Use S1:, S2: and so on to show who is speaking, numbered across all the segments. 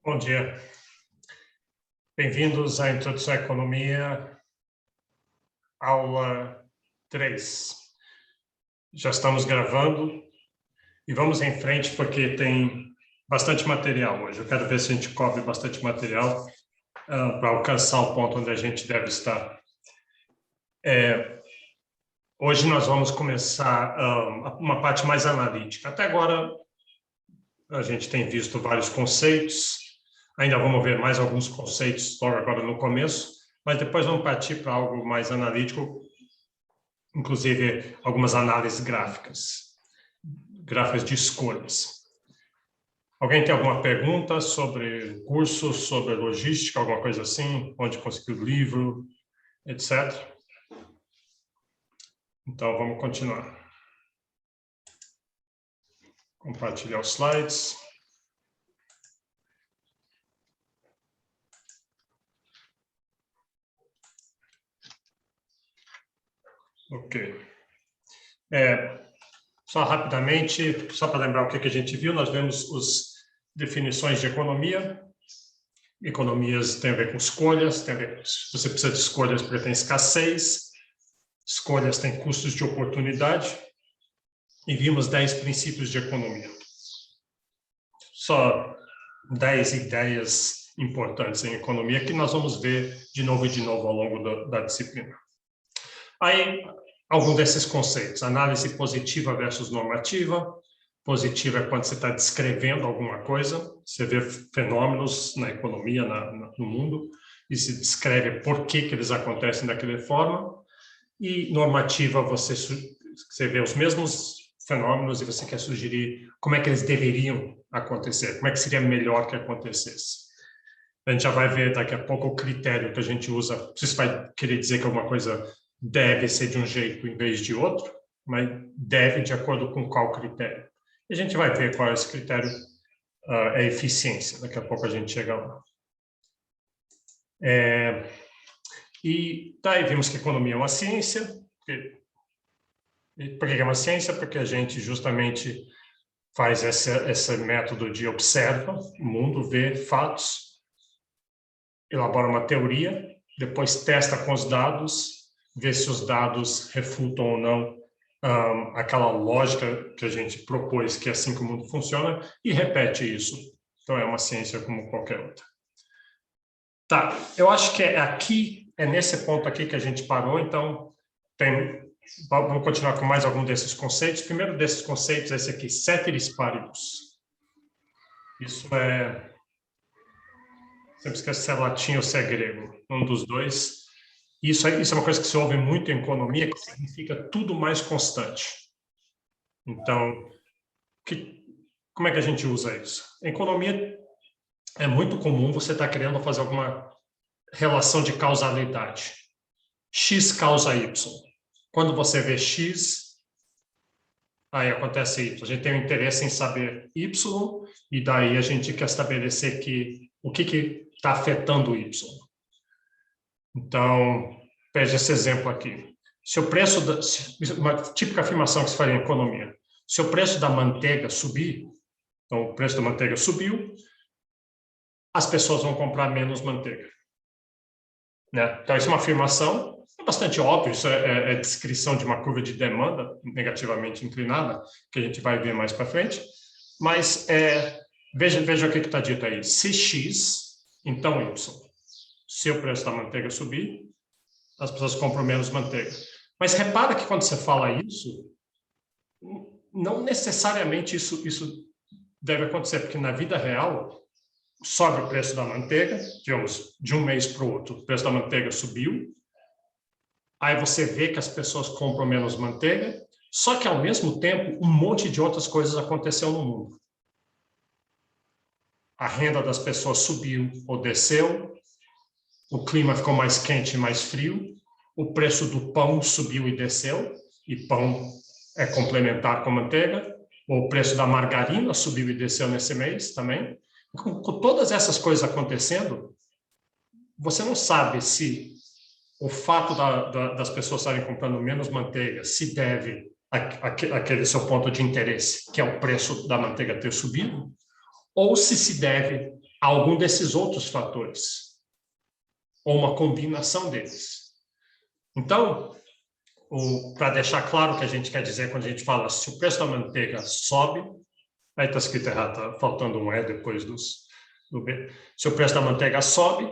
S1: Bom dia. Bem-vindos à Introdução à Economia, aula 3. Já estamos gravando e vamos em frente porque tem bastante material hoje. Eu quero ver se a gente cobre bastante material para alcançar o ponto onde a gente deve estar. Hoje nós vamos começar uma parte mais analítica. Até agora a gente tem visto vários conceitos. Ainda vamos ver mais alguns conceitos logo agora no começo, mas depois vamos partir para algo mais analítico, inclusive algumas análises gráficas de escolhas. Alguém tem alguma pergunta sobre curso, sobre logística, alguma coisa assim? Onde conseguir o livro, etc. Então, vamos continuar. Compartilhar os slides. Ok. Só rapidamente, só para lembrar o que a gente viu, nós vemos as definições de economia. Economias têm a ver com escolhas, você precisa de escolhas porque tem escassez, escolhas têm custos de oportunidade, e vimos 10 princípios de economia. Só 10 ideias importantes em economia que nós vamos ver de novo e de novo ao longo da disciplina. Aí, algum desses conceitos, análise positiva versus normativa. Positiva é quando você está descrevendo alguma coisa, você vê fenômenos na economia, no mundo, e se descreve por que eles acontecem daquela forma. E normativa, você vê os mesmos fenômenos e você quer sugerir como é que eles deveriam acontecer, como é que seria melhor que acontecesse. A gente já vai ver daqui a pouco o critério que a gente usa. Você vai querer dizer que alguma coisa deve ser de um jeito em vez de outro, mas deve de acordo com qual critério. E a gente vai ver qual é esse critério, é eficiência. Daqui a pouco a gente chega lá. E daí vimos que economia é uma ciência. Por que é uma ciência? Porque a gente justamente faz esse método de observa o mundo, vê fatos, elabora uma teoria, depois testa com os dados, vê se os dados refutam ou não aquela lógica que a gente propôs, que é assim que o mundo funciona, e repete isso. Então, é uma ciência como qualquer outra. Tá, eu acho que é nesse ponto aqui que a gente parou, então vamos continuar com mais algum desses conceitos. O primeiro desses conceitos é esse aqui, ceteris paribus. Isso sempre esquece se é latim ou se é grego, um dos dois. Isso é uma coisa que se ouve muito em economia, que significa tudo mais constante. Então, como é que a gente usa isso? Em economia, é muito comum você estar querendo fazer alguma relação de causalidade. X causa Y. Quando você vê X, aí acontece Y. A gente tem um interesse em saber Y, e daí a gente quer estabelecer o que está afetando Y. Então, veja esse exemplo aqui. Se o preço uma típica afirmação que se faria em economia. Se o preço da manteiga subir, então o preço da manteiga subiu, as pessoas vão comprar menos manteiga. Né? Então, isso é uma afirmação, é bastante óbvio, isso é descrição de uma curva de demanda negativamente inclinada, que a gente vai ver mais para frente, mas veja o que está dito aí. Se X, então Y. Se o preço da manteiga subir, as pessoas compram menos manteiga. Mas repara que quando você fala isso, não necessariamente isso deve acontecer, porque na vida real, sobe o preço da manteiga, digamos, de um mês para o outro, o preço da manteiga subiu, aí você vê que as pessoas compram menos manteiga, só que, ao mesmo tempo, um monte de outras coisas aconteceu no mundo. A renda das pessoas subiu ou desceu, o clima ficou mais quente e mais frio, o preço do pão subiu e desceu, e pão é complementar com manteiga, o preço da margarina subiu e desceu nesse mês também. Com todas essas coisas acontecendo, você não sabe se o fato das pessoas estarem comprando menos manteiga se deve àquele seu ponto de interesse, que é o preço da manteiga ter subido, ou se deve algum desses outros fatores, ou uma combinação deles. Então, para deixar claro o que a gente quer dizer quando a gente fala se o preço da manteiga sobe, aí está escrito errado, está faltando um E depois do B. Se o preço da manteiga sobe,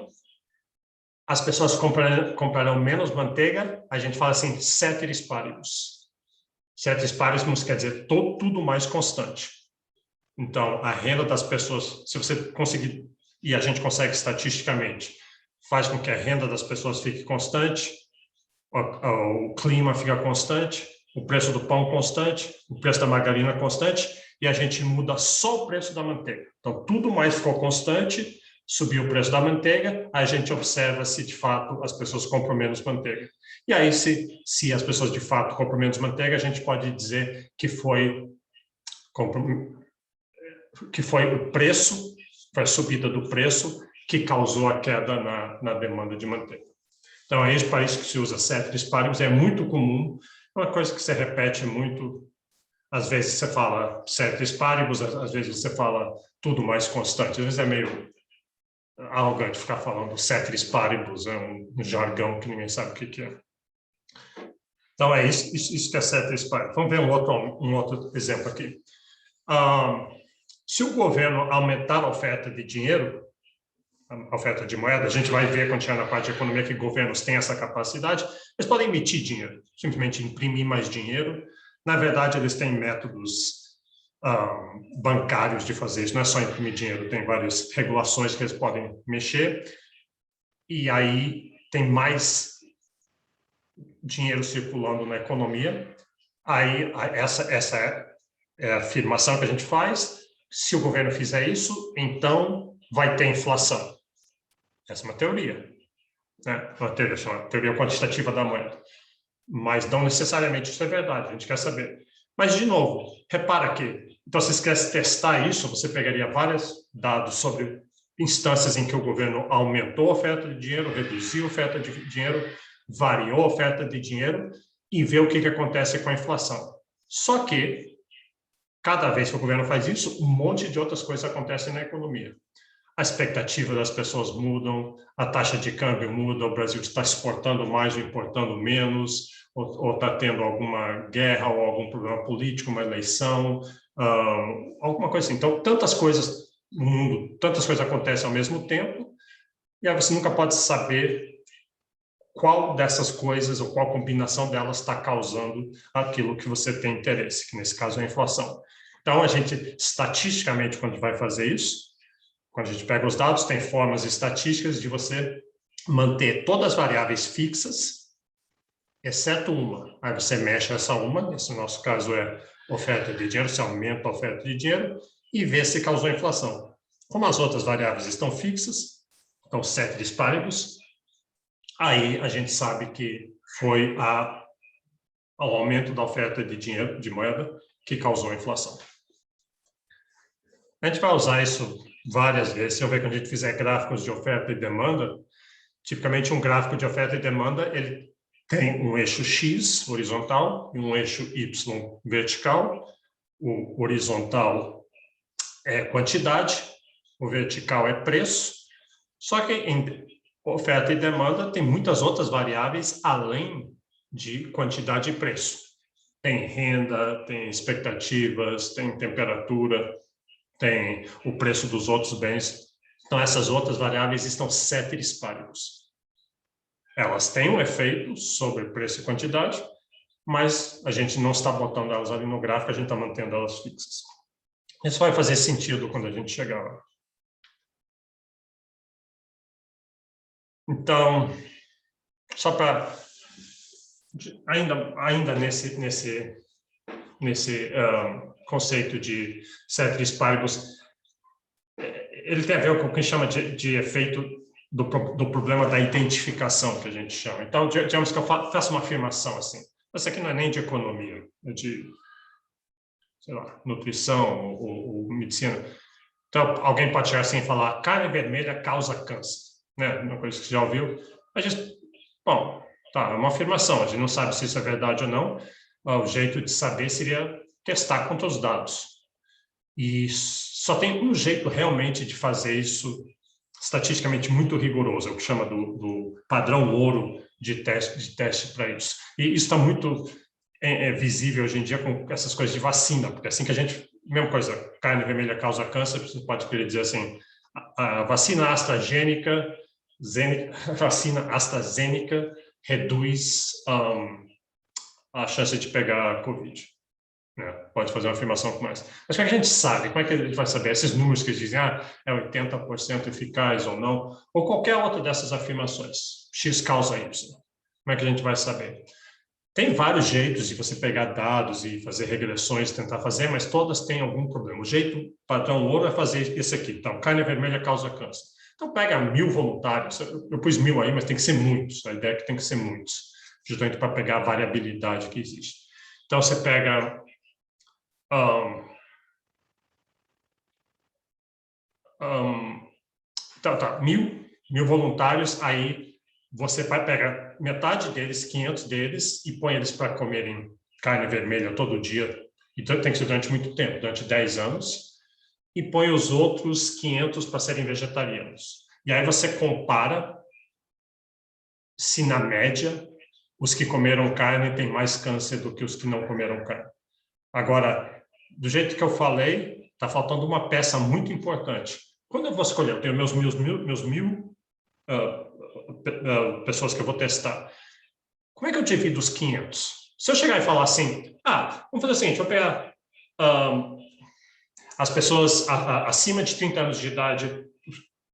S1: as pessoas comprarão menos manteiga, a gente fala assim, ceteris paribus. Ceteris paribus quer dizer tudo mais constante. Então, a renda das pessoas, se você conseguir, e a gente consegue estatisticamente, faz com que a renda das pessoas fique constante, o clima fica constante, o preço do pão constante, o preço da margarina constante, e a gente muda só o preço da manteiga. Então, tudo mais ficou constante, subiu o preço da manteiga, a gente observa se, de fato, as pessoas compram menos manteiga. E aí, se as pessoas, de fato, compram menos manteiga, a gente pode dizer que foi o preço, foi a subida do preço que causou a queda na demanda de manteiga. Então, é para isso que se usa ceteris paribus, é muito comum, é uma coisa que se repete muito. Às vezes você fala ceteris paribus, às vezes você fala tudo mais constante. Às vezes é meio arrogante ficar falando ceteris paribus, é um jargão que ninguém sabe o que é. Então, é isso que é ceteris paribus. Vamos ver um outro exemplo aqui. Se o governo aumentar a oferta de dinheiro, a oferta de moeda, a gente vai ver quando chegar na parte de economia que governos têm essa capacidade, eles podem emitir dinheiro, simplesmente imprimir mais dinheiro. Na verdade, eles têm métodos bancários de fazer isso, não é só imprimir dinheiro, tem várias regulações que eles podem mexer, e aí tem mais dinheiro circulando na economia. Aí essa é a afirmação que a gente faz. Se o governo fizer isso, então vai ter inflação. Essa é uma teoria, né? Uma teoria quantitativa da moeda. Mas não necessariamente isso é verdade, a gente quer saber. Mas, de novo, repara que, então, se você quer testar isso, você pegaria vários dados sobre instâncias em que o governo aumentou a oferta de dinheiro, reduziu a oferta de dinheiro, variou a oferta de dinheiro e ver o que acontece com a inflação. Só que, cada vez que o governo faz isso, um monte de outras coisas acontecem na economia. A expectativa das pessoas mudam, a taxa de câmbio muda, o Brasil está exportando mais ou importando menos, ou está tendo alguma guerra ou algum problema político, uma eleição, alguma coisa assim. Então, tantas coisas no mundo, tantas coisas acontecem ao mesmo tempo, e aí você nunca pode saber qual dessas coisas ou qual combinação delas está causando aquilo que você tem interesse, que nesse caso é a inflação. Então, a gente, estatisticamente, quando vai fazer isso, quando a gente pega os dados, tem formas estatísticas de você manter todas as variáveis fixas, exceto uma. Aí você mexe essa uma, nesse nosso caso é oferta de dinheiro, você aumenta a oferta de dinheiro e vê se causou inflação. Como as outras variáveis estão fixas, então ceteris paribus, aí a gente sabe que foi ao aumento da oferta de dinheiro, de moeda, que causou a inflação. A gente vai usar isso várias vezes. Se eu ver quando a gente fizer gráficos de oferta e demanda, tipicamente um gráfico de oferta e demanda, ele tem um eixo X horizontal e um eixo Y vertical. O horizontal é quantidade, o vertical é preço. Só que em oferta e demanda tem muitas outras variáveis além de quantidade e preço. Tem renda, tem expectativas, tem temperatura, tem o preço dos outros bens. Então, essas outras variáveis estão ceteris paribus. Elas têm um efeito sobre preço e quantidade, mas a gente não está botando elas ali no gráfico, a gente está mantendo elas fixas. Isso vai fazer sentido quando a gente chegar lá. Então, só para... Ainda nesse conceito de ceteris paribus, ele tem a ver com o que a gente chama de efeito do problema da identificação, que a gente chama. Então, digamos que eu faço uma afirmação assim, isso aqui não é nem de economia, é de, sei lá, nutrição ou medicina. Então, alguém pode chegar assim e falar, carne vermelha causa câncer, né? Uma coisa que você já ouviu. A gente, bom, tá, é uma afirmação, a gente não sabe se isso é verdade ou não. O jeito de saber seria testar contra os dados. E só tem um jeito realmente de fazer isso estatisticamente muito rigoroso, é o que chama do padrão ouro de teste para isso. E isso está muito visível hoje em dia com essas coisas de vacina, porque assim que a gente, mesma coisa, carne vermelha causa câncer, você pode querer dizer assim, a vacina AstraZeneca reduz a chance de pegar Covid. Né? Pode fazer uma afirmação como essa. Mas como é que a gente sabe? Como é que a gente vai saber? Esses números que dizem, é 80% eficaz ou não, ou qualquer outra dessas afirmações, X causa Y. Como é que a gente vai saber? Tem vários jeitos de você pegar dados e fazer regressões, tentar fazer, mas todas têm algum problema. O jeito padrão ouro é fazer esse aqui. Então, carne vermelha causa câncer. Então, pega 1000 voluntários. Eu pus 1000 aí, mas tem que ser muitos. A ideia é que tem que ser muitos, justamente para pegar a variabilidade que existe. Então, você pega 1000 voluntários, aí você vai pegar metade deles, 500 deles, e põe eles para comerem carne vermelha todo dia, então tem que ser durante muito tempo, durante 10 anos, e põe os outros 500 para serem vegetarianos. E aí você compara se, na média, os que comeram carne têm mais câncer do que os que não comeram carne. Agora, do jeito que eu falei, está faltando uma peça muito importante. Quando eu vou escolher, eu tenho meus mil pessoas que eu vou testar. Como é que eu divido os 500? Se eu chegar e falar assim, vamos fazer o seguinte, vou pegar as pessoas acima de 30 anos de idade,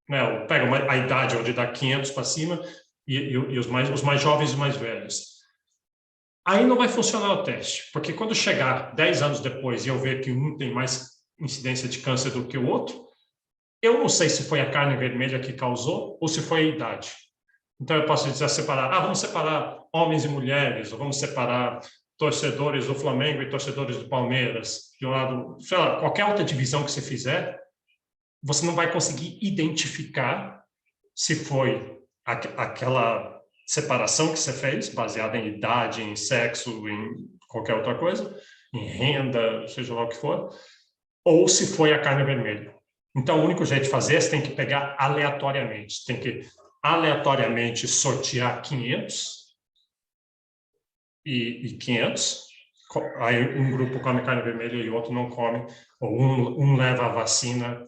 S1: né, eu pego a idade onde dá 500 para cima, e os mais jovens e mais velhos. Aí não vai funcionar o teste, porque quando chegar 10 anos depois e eu ver que um tem mais incidência de câncer do que o outro, eu não sei se foi a carne vermelha que causou ou se foi a idade. Então, eu posso dizer separar, vamos separar homens e mulheres, ou vamos separar torcedores do Flamengo e torcedores do Palmeiras. De um lado, sei lá, qualquer outra divisão que você fizer, você não vai conseguir identificar se foi aquela separação que você fez, baseada em idade, em sexo, em qualquer outra coisa, em renda, seja lá o que for, ou se foi a carne vermelha. Então, o único jeito de fazer é você tem que pegar aleatoriamente. Você tem que aleatoriamente sortear 500 e 500. Aí um grupo come carne vermelha e o outro não come. Ou um leva a vacina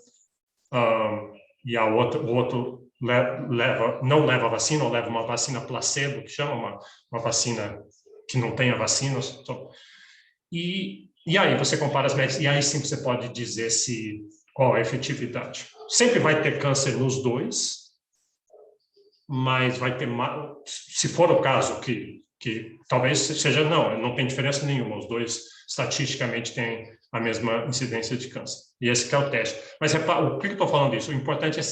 S1: e o outro não leva a vacina, ou leva uma vacina placebo, que chama uma vacina que não tem a vacina. E aí você compara as médias, e aí sim você pode dizer qual a efetividade. Sempre vai ter câncer nos dois, mas vai ter mais, se for o caso, que talvez seja, não tem diferença nenhuma, os dois estatisticamente têm a mesma incidência de câncer. E esse que é o teste. Mas o que eu estou falando isso? O importante é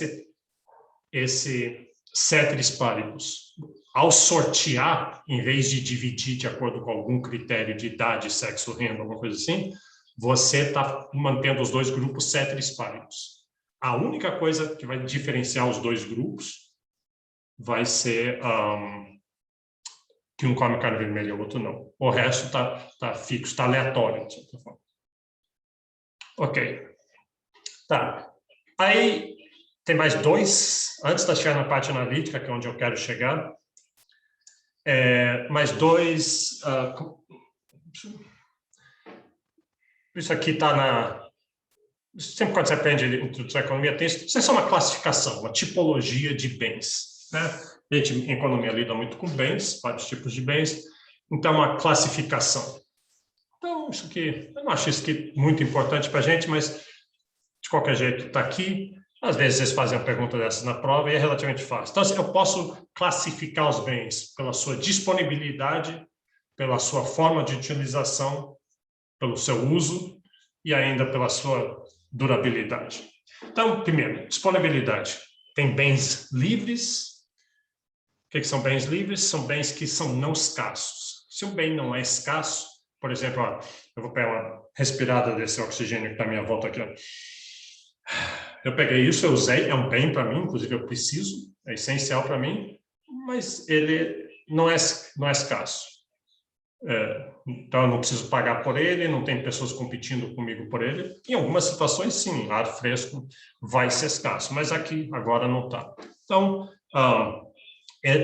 S1: esse ceteris paribus. Ao sortear, em vez de dividir de acordo com algum critério de idade, sexo, renda, alguma coisa assim, você está mantendo os dois grupos ceteris paribus. A única coisa que vai diferenciar os dois grupos vai ser que um come carne vermelha e o outro não. O resto está fixo, está aleatório, de certa forma. Ok. Tá. Aí tem mais dois, antes de chegar na parte analítica, que é onde eu quero chegar, mais dois. Isso aqui está na. Sempre quando você aprende introdução à economia, isso é só uma classificação, uma tipologia de bens. Né? A gente, em economia, lida muito com bens, vários tipos de bens, então uma classificação. Então, isso aqui, eu não acho isso aqui muito importante para a gente, mas de qualquer jeito está aqui. Às vezes eles fazem uma pergunta dessas na prova e é relativamente fácil. Então, assim, eu posso classificar os bens pela sua disponibilidade, pela sua forma de utilização, pelo seu uso e ainda pela sua durabilidade. Então, primeiro, disponibilidade. Tem bens livres. O que são bens livres? São bens que são não escassos. Se um bem não é escasso, por exemplo, eu vou pegar uma respirada desse oxigênio que está à minha volta aqui. Eu peguei isso, eu usei, é um bem para mim, inclusive eu preciso, é essencial para mim, mas ele não é escasso. Então, eu não preciso pagar por ele, não tem pessoas competindo comigo por ele. Em algumas situações, sim, ar fresco vai ser escasso, mas aqui, agora, não está. Então,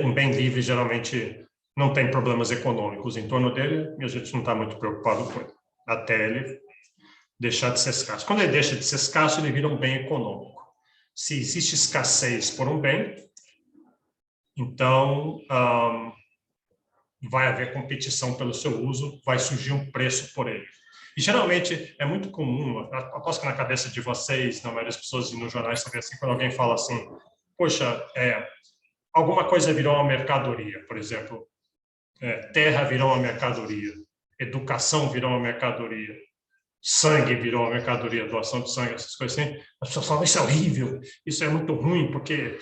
S1: um bem livre, geralmente, não tem problemas econômicos em torno dele e a gente não está muito preocupado com ele, até ele deixar de ser escasso. Quando ele deixa de ser escasso, ele vira um bem econômico. Se existe escassez por um bem, então vai haver competição pelo seu uso, vai surgir um preço por ele. E geralmente é muito comum, aposto que na cabeça de vocês, na maioria das pessoas e nos jornais, sabe assim, quando alguém fala assim, poxa, alguma coisa virou uma mercadoria, por exemplo, terra virou uma mercadoria, educação virou uma mercadoria, sangue virou uma mercadoria, doação de sangue, essas coisas assim, as pessoas falam, isso é horrível, isso é muito ruim, porque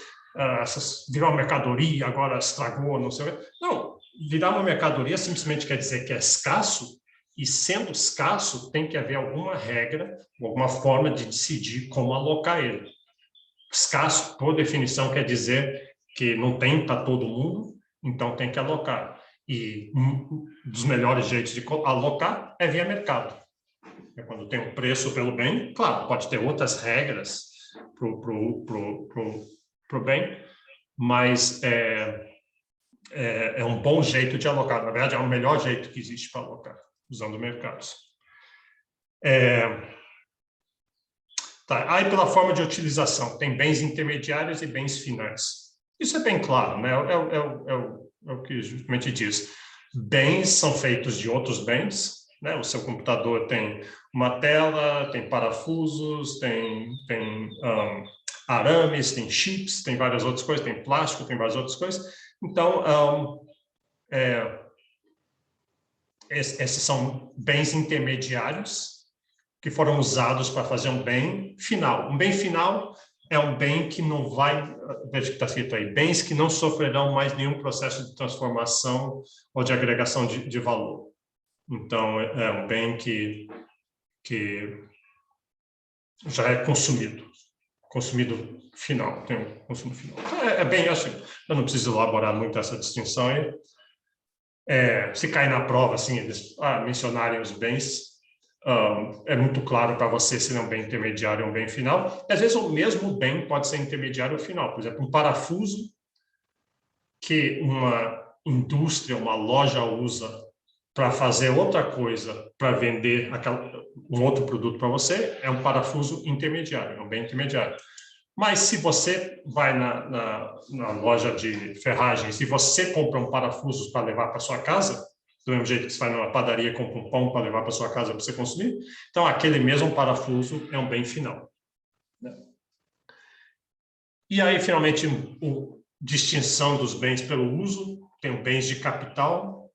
S1: virou uma mercadoria, agora estragou, não sei o quê. Não, virar uma mercadoria simplesmente quer dizer que é escasso, e sendo escasso, tem que haver alguma regra, alguma forma de decidir como alocar ele. Escasso, por definição, quer dizer que não tem para todo mundo, então tem que alocar. E um dos melhores jeitos de alocar é via mercado. É quando tem um preço pelo bem, claro, pode ter outras regras para o bem, mas é um bom jeito de alocar. Na verdade, é o melhor jeito que existe para alocar, usando mercados. Tá. Aí, pela forma de utilização, tem bens intermediários e bens finais. Isso é bem claro, né? É o que justamente diz. Bens são feitos de outros bens, né? O seu computador tem uma tela, tem parafusos, tem arames, tem chips, tem várias outras coisas, tem plástico, tem várias outras coisas. Então, esses são bens intermediários que foram usados para fazer um bem final. Um bem final é um bem que não vai, veja o que está escrito aí, bens que não sofrerão mais nenhum processo de transformação ou de agregação de valor. Então, é um bem que já é consumido final, tem um consumo final. É bem assim, eu não preciso elaborar muito essa distinção aí. Se cair na prova, assim, eles mencionarem os bens, é muito claro para você se é um bem intermediário ou um bem final. E, às vezes, o mesmo bem pode ser intermediário ou final. Por exemplo, um parafuso que uma indústria, uma loja usa para fazer outra coisa, para vender um outro produto para você, é um parafuso intermediário, é um bem intermediário. Mas se você vai na loja de ferragens, se você compra um parafuso para levar para sua casa, do mesmo jeito que você vai numa padaria e compra um pão para levar para sua casa para você consumir, então aquele mesmo parafuso é um bem final. E aí, finalmente, distinção dos bens pelo uso, tem bens de capital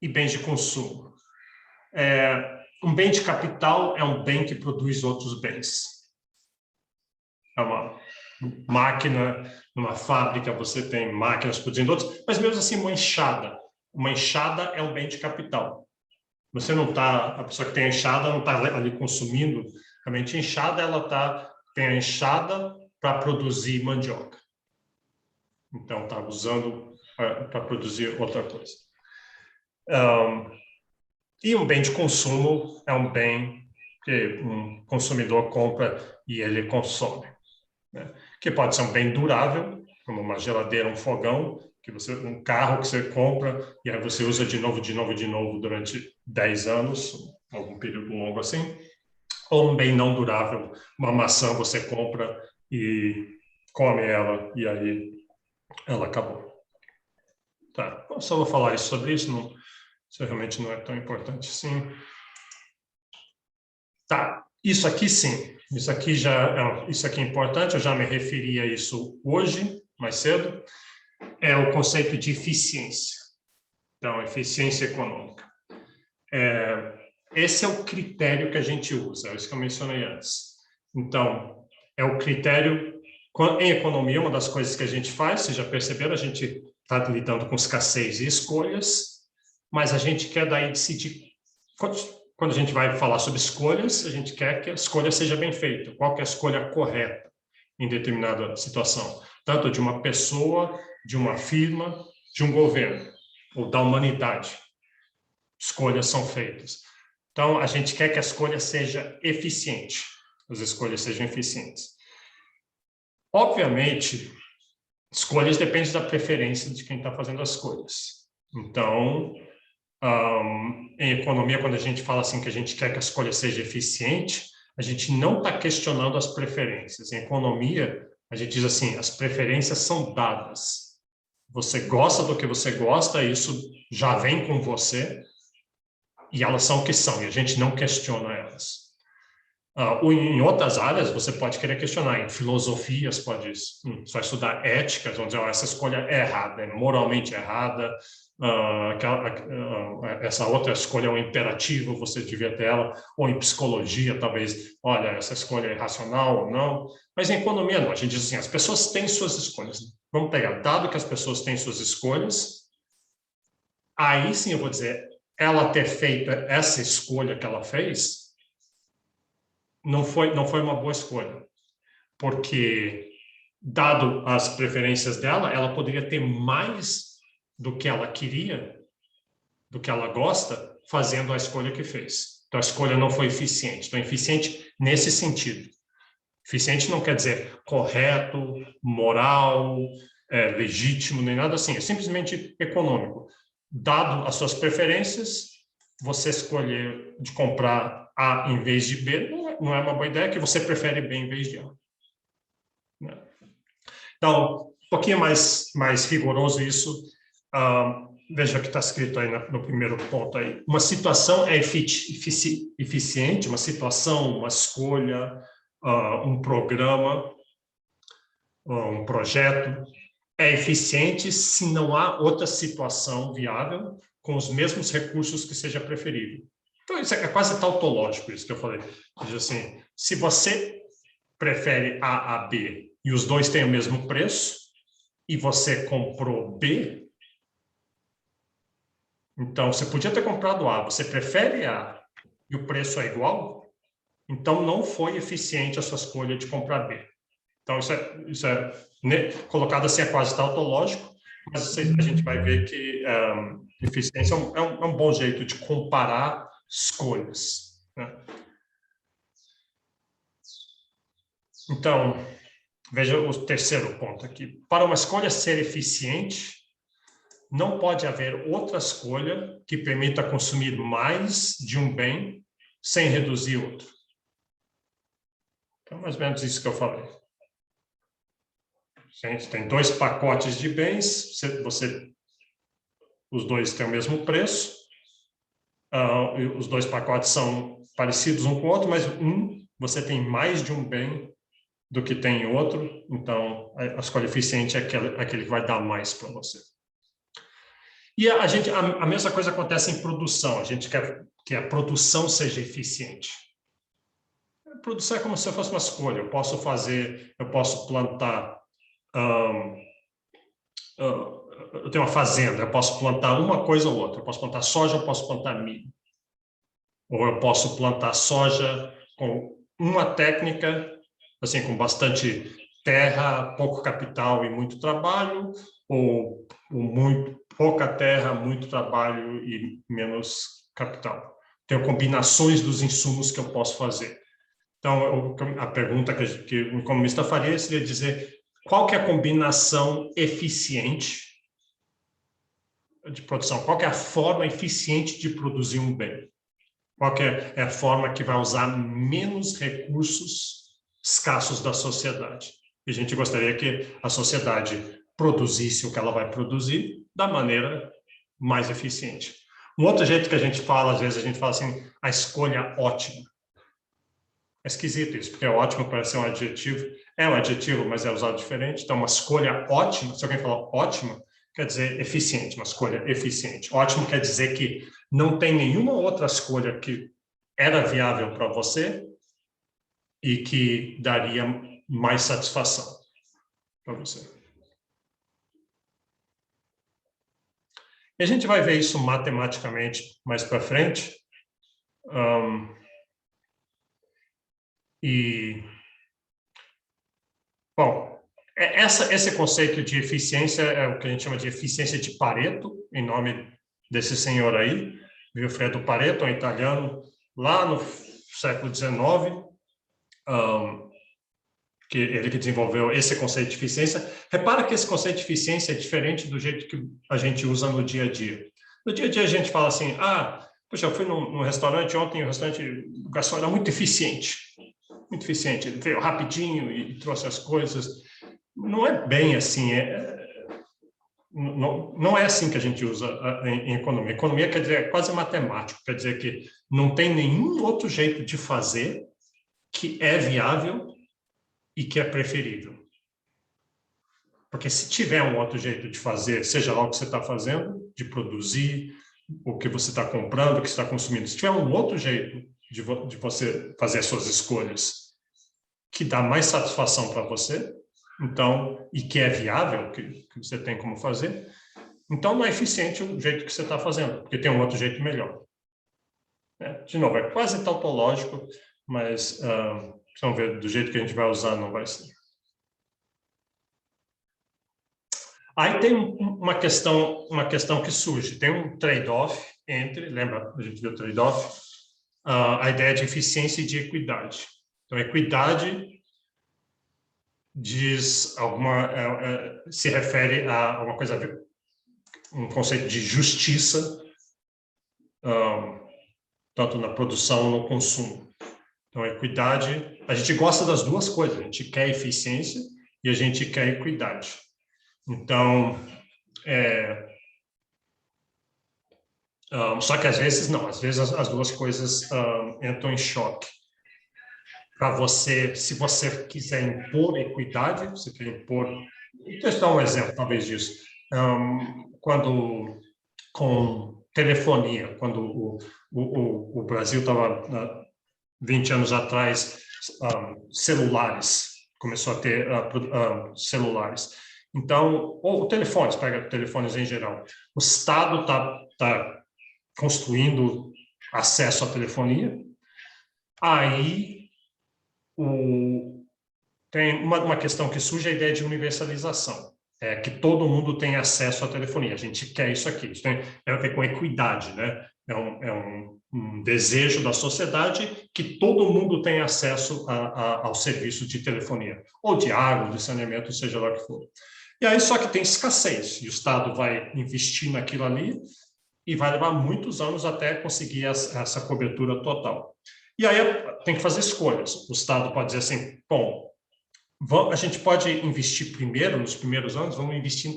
S1: e bens de consumo. Um bem de capital é um bem que produz outros bens. É uma máquina, numa fábrica você tem máquinas produzindo outros, mas mesmo assim uma enxada é um bem de capital. Você não está, a pessoa que tem a enxada não está ali consumindo, realmente a enxada tem a enxada para produzir mandioca. Então está usando para produzir outra coisa. E um bem de consumo é um bem que um consumidor compra e ele consome, né? Que pode ser um bem durável, como uma geladeira, um fogão, um carro que você compra e aí você usa de novo durante 10 anos, algum período longo assim, ou um bem não durável, uma maçã você compra e come ela e aí ela acabou. Tá, eu só vou falar sobre isso, isso realmente não é tão importante assim. Tá, isso aqui sim, isso aqui é importante, eu já me referi a isso hoje, mais cedo, é o conceito de eficiência. Então, eficiência econômica. Esse é o critério que a gente usa, é isso que eu mencionei antes. Então, é o critério, em economia, uma das coisas que a gente faz, vocês já perceberam, a gente está lidando com escassez e escolhas, mas a gente quer daí decidir, quando a gente vai falar sobre escolhas, a gente quer que a escolha seja bem feita, qual que é a escolha correta em determinada situação, tanto de uma pessoa, de uma firma, de um governo, ou da humanidade. escolhas são feitas. Então, a gente quer que a escolha seja eficiente, as escolhas sejam eficientes. Obviamente, escolhas dependem da preferência de quem está fazendo as escolhas. Então, em economia, quando a gente fala assim que a gente quer que a escolha seja eficiente, a gente não está questionando as preferências. Em economia, a gente diz assim, as preferências são dadas. Você gosta do que você gosta, isso já vem com você, e elas são o que são, e a gente não questiona elas. Em outras áreas, você pode querer questionar. Em filosofias, você vai estudar éticas, vão dizer, essa escolha é errada, é moralmente errada, essa outra escolha é um imperativo, você devia ter ela. Ou em psicologia, talvez, olha, essa escolha é racional ou não. Mas em economia, não. A gente diz assim, as pessoas têm suas escolhas. Vamos pegar, dado que as pessoas têm suas escolhas, aí sim eu vou dizer, ela ter feito essa escolha que ela fez, não foi uma boa escolha, porque, dado as preferências dela, ela poderia ter mais do que ela queria, do que ela gosta, fazendo a escolha que fez. Então, a escolha não foi eficiente. Então, eficiente nesse sentido. Eficiente não quer dizer correto, moral, legítimo, nem nada assim. É simplesmente econômico. Dado as suas preferências, você escolher de comprar A em vez de B não é uma boa ideia, que você prefere B em vez de A. Então, um pouquinho mais rigoroso isso. Veja o que está escrito aí no primeiro ponto aí. Uma situação é eficiente, uma situação, uma escolha, um programa, um projeto, é eficiente se não há outra situação viável com os mesmos recursos que seja preferível. Então, isso é quase tautológico, isso que eu falei. Diz assim, se você prefere A a B e os dois têm o mesmo preço, e você comprou B, então você podia ter comprado A, você prefere A e o preço é igual, então não foi eficiente a sua escolha de comprar B. Então, isso é colocado assim, é quase tautológico, mas a gente vai ver que eficiência é um bom jeito de comparar escolhas, né? Então, veja o terceiro ponto aqui. Para uma escolha ser eficiente, não pode haver outra escolha que permita consumir mais de um bem sem reduzir outro. Então, mais ou menos isso que eu falei. Gente, tem dois pacotes de bens, os dois têm o mesmo preço, os dois pacotes são parecidos um com o outro, mas você tem mais de um bem do que tem outro, então a escolha eficiente é aquele que vai dar mais para você. E a mesma coisa acontece em produção, a gente quer que a produção seja eficiente. A produção é como se eu fosse uma escolha, eu posso plantar, eu tenho uma fazenda, eu posso plantar uma coisa ou outra, eu posso plantar soja, eu posso plantar milho. Ou eu posso plantar soja com uma técnica, assim, com bastante terra, pouco capital e muito trabalho, ou pouca terra, muito trabalho e menos capital. Tenho combinações dos insumos que eu posso fazer. Então, a pergunta que o economista faria seria dizer qual que é a combinação eficiente de produção, qual que é a forma eficiente de produzir um bem. Qual que é a forma que vai usar menos recursos escassos da sociedade? E a gente gostaria que a sociedade produzisse o que ela vai produzir da maneira mais eficiente. Um outro jeito que a gente fala, às vezes a gente fala assim, a escolha ótima. É esquisito isso, porque ótimo parece ser um adjetivo. É um adjetivo, mas é usado diferente. Então, uma escolha ótima, se alguém falar ótima, quer dizer eficiente, uma escolha eficiente. Ótimo quer dizer que não tem nenhuma outra escolha que era viável para você e que daria mais satisfação para você. E a gente vai ver isso matematicamente mais para frente. Bom, esse conceito de eficiência é o que a gente chama de eficiência de Pareto, em nome desse senhor aí. Vilfredo Pareto, um italiano, lá no século XIX, que ele que desenvolveu esse conceito de eficiência. Repara que esse conceito de eficiência é diferente do jeito que a gente usa no dia a dia. No dia a dia a gente fala assim, poxa, eu fui num restaurante ontem, o garçom era muito eficiente, ele veio rapidinho e trouxe as coisas. Não é bem assim, não é assim que a gente usa em economia. Economia quer dizer, é quase matemático, quer dizer que não tem nenhum outro jeito de fazer que é viável e que é preferível. Porque se tiver um outro jeito de fazer, seja lá o que você está fazendo, de produzir, o que você está comprando, o que você está consumindo, se tiver um outro jeito de você fazer as suas escolhas que dá mais satisfação para você, então, e que é viável, que você tem como fazer, então não é eficiente o jeito que você está fazendo, porque tem um outro jeito melhor. De novo, é quase tautológico, mas vamos ver, do jeito que a gente vai usar, não vai ser. Aí tem uma questão que surge, tem um trade-off entre, lembra, a gente viu o trade-off, a ideia de eficiência e de equidade. Então, equidade se refere a uma coisa, um conceito de justiça, tanto na produção ou no consumo. Então, a equidade, a gente gosta das duas coisas, a gente quer eficiência e a gente quer equidade. Então, só que às vezes não, às vezes as duas coisas entram em choque. Para você, se você quiser impor equidade, você quer impor... Deixa eu dar um exemplo, talvez, disso. Quando, com telefonia, quando o Brasil estava, 20 anos atrás, celulares, começou a ter celulares. Então, ou telefones, pega telefones em geral. O Estado está construindo acesso à telefonia, aí tem uma questão que surge, a ideia de universalização, que todo mundo tem acesso à telefonia. A gente quer isso aqui. Isso tem a ver com equidade, né? É um desejo da sociedade que todo mundo tenha acesso ao serviço de telefonia, ou de água, de saneamento, seja lá o que for. E aí só que tem escassez, e o Estado vai investir naquilo ali e vai levar muitos anos até conseguir essa cobertura total. E aí tem que fazer escolhas. O Estado pode dizer assim, bom, a gente pode investir primeiro, nos primeiros anos, vamos investir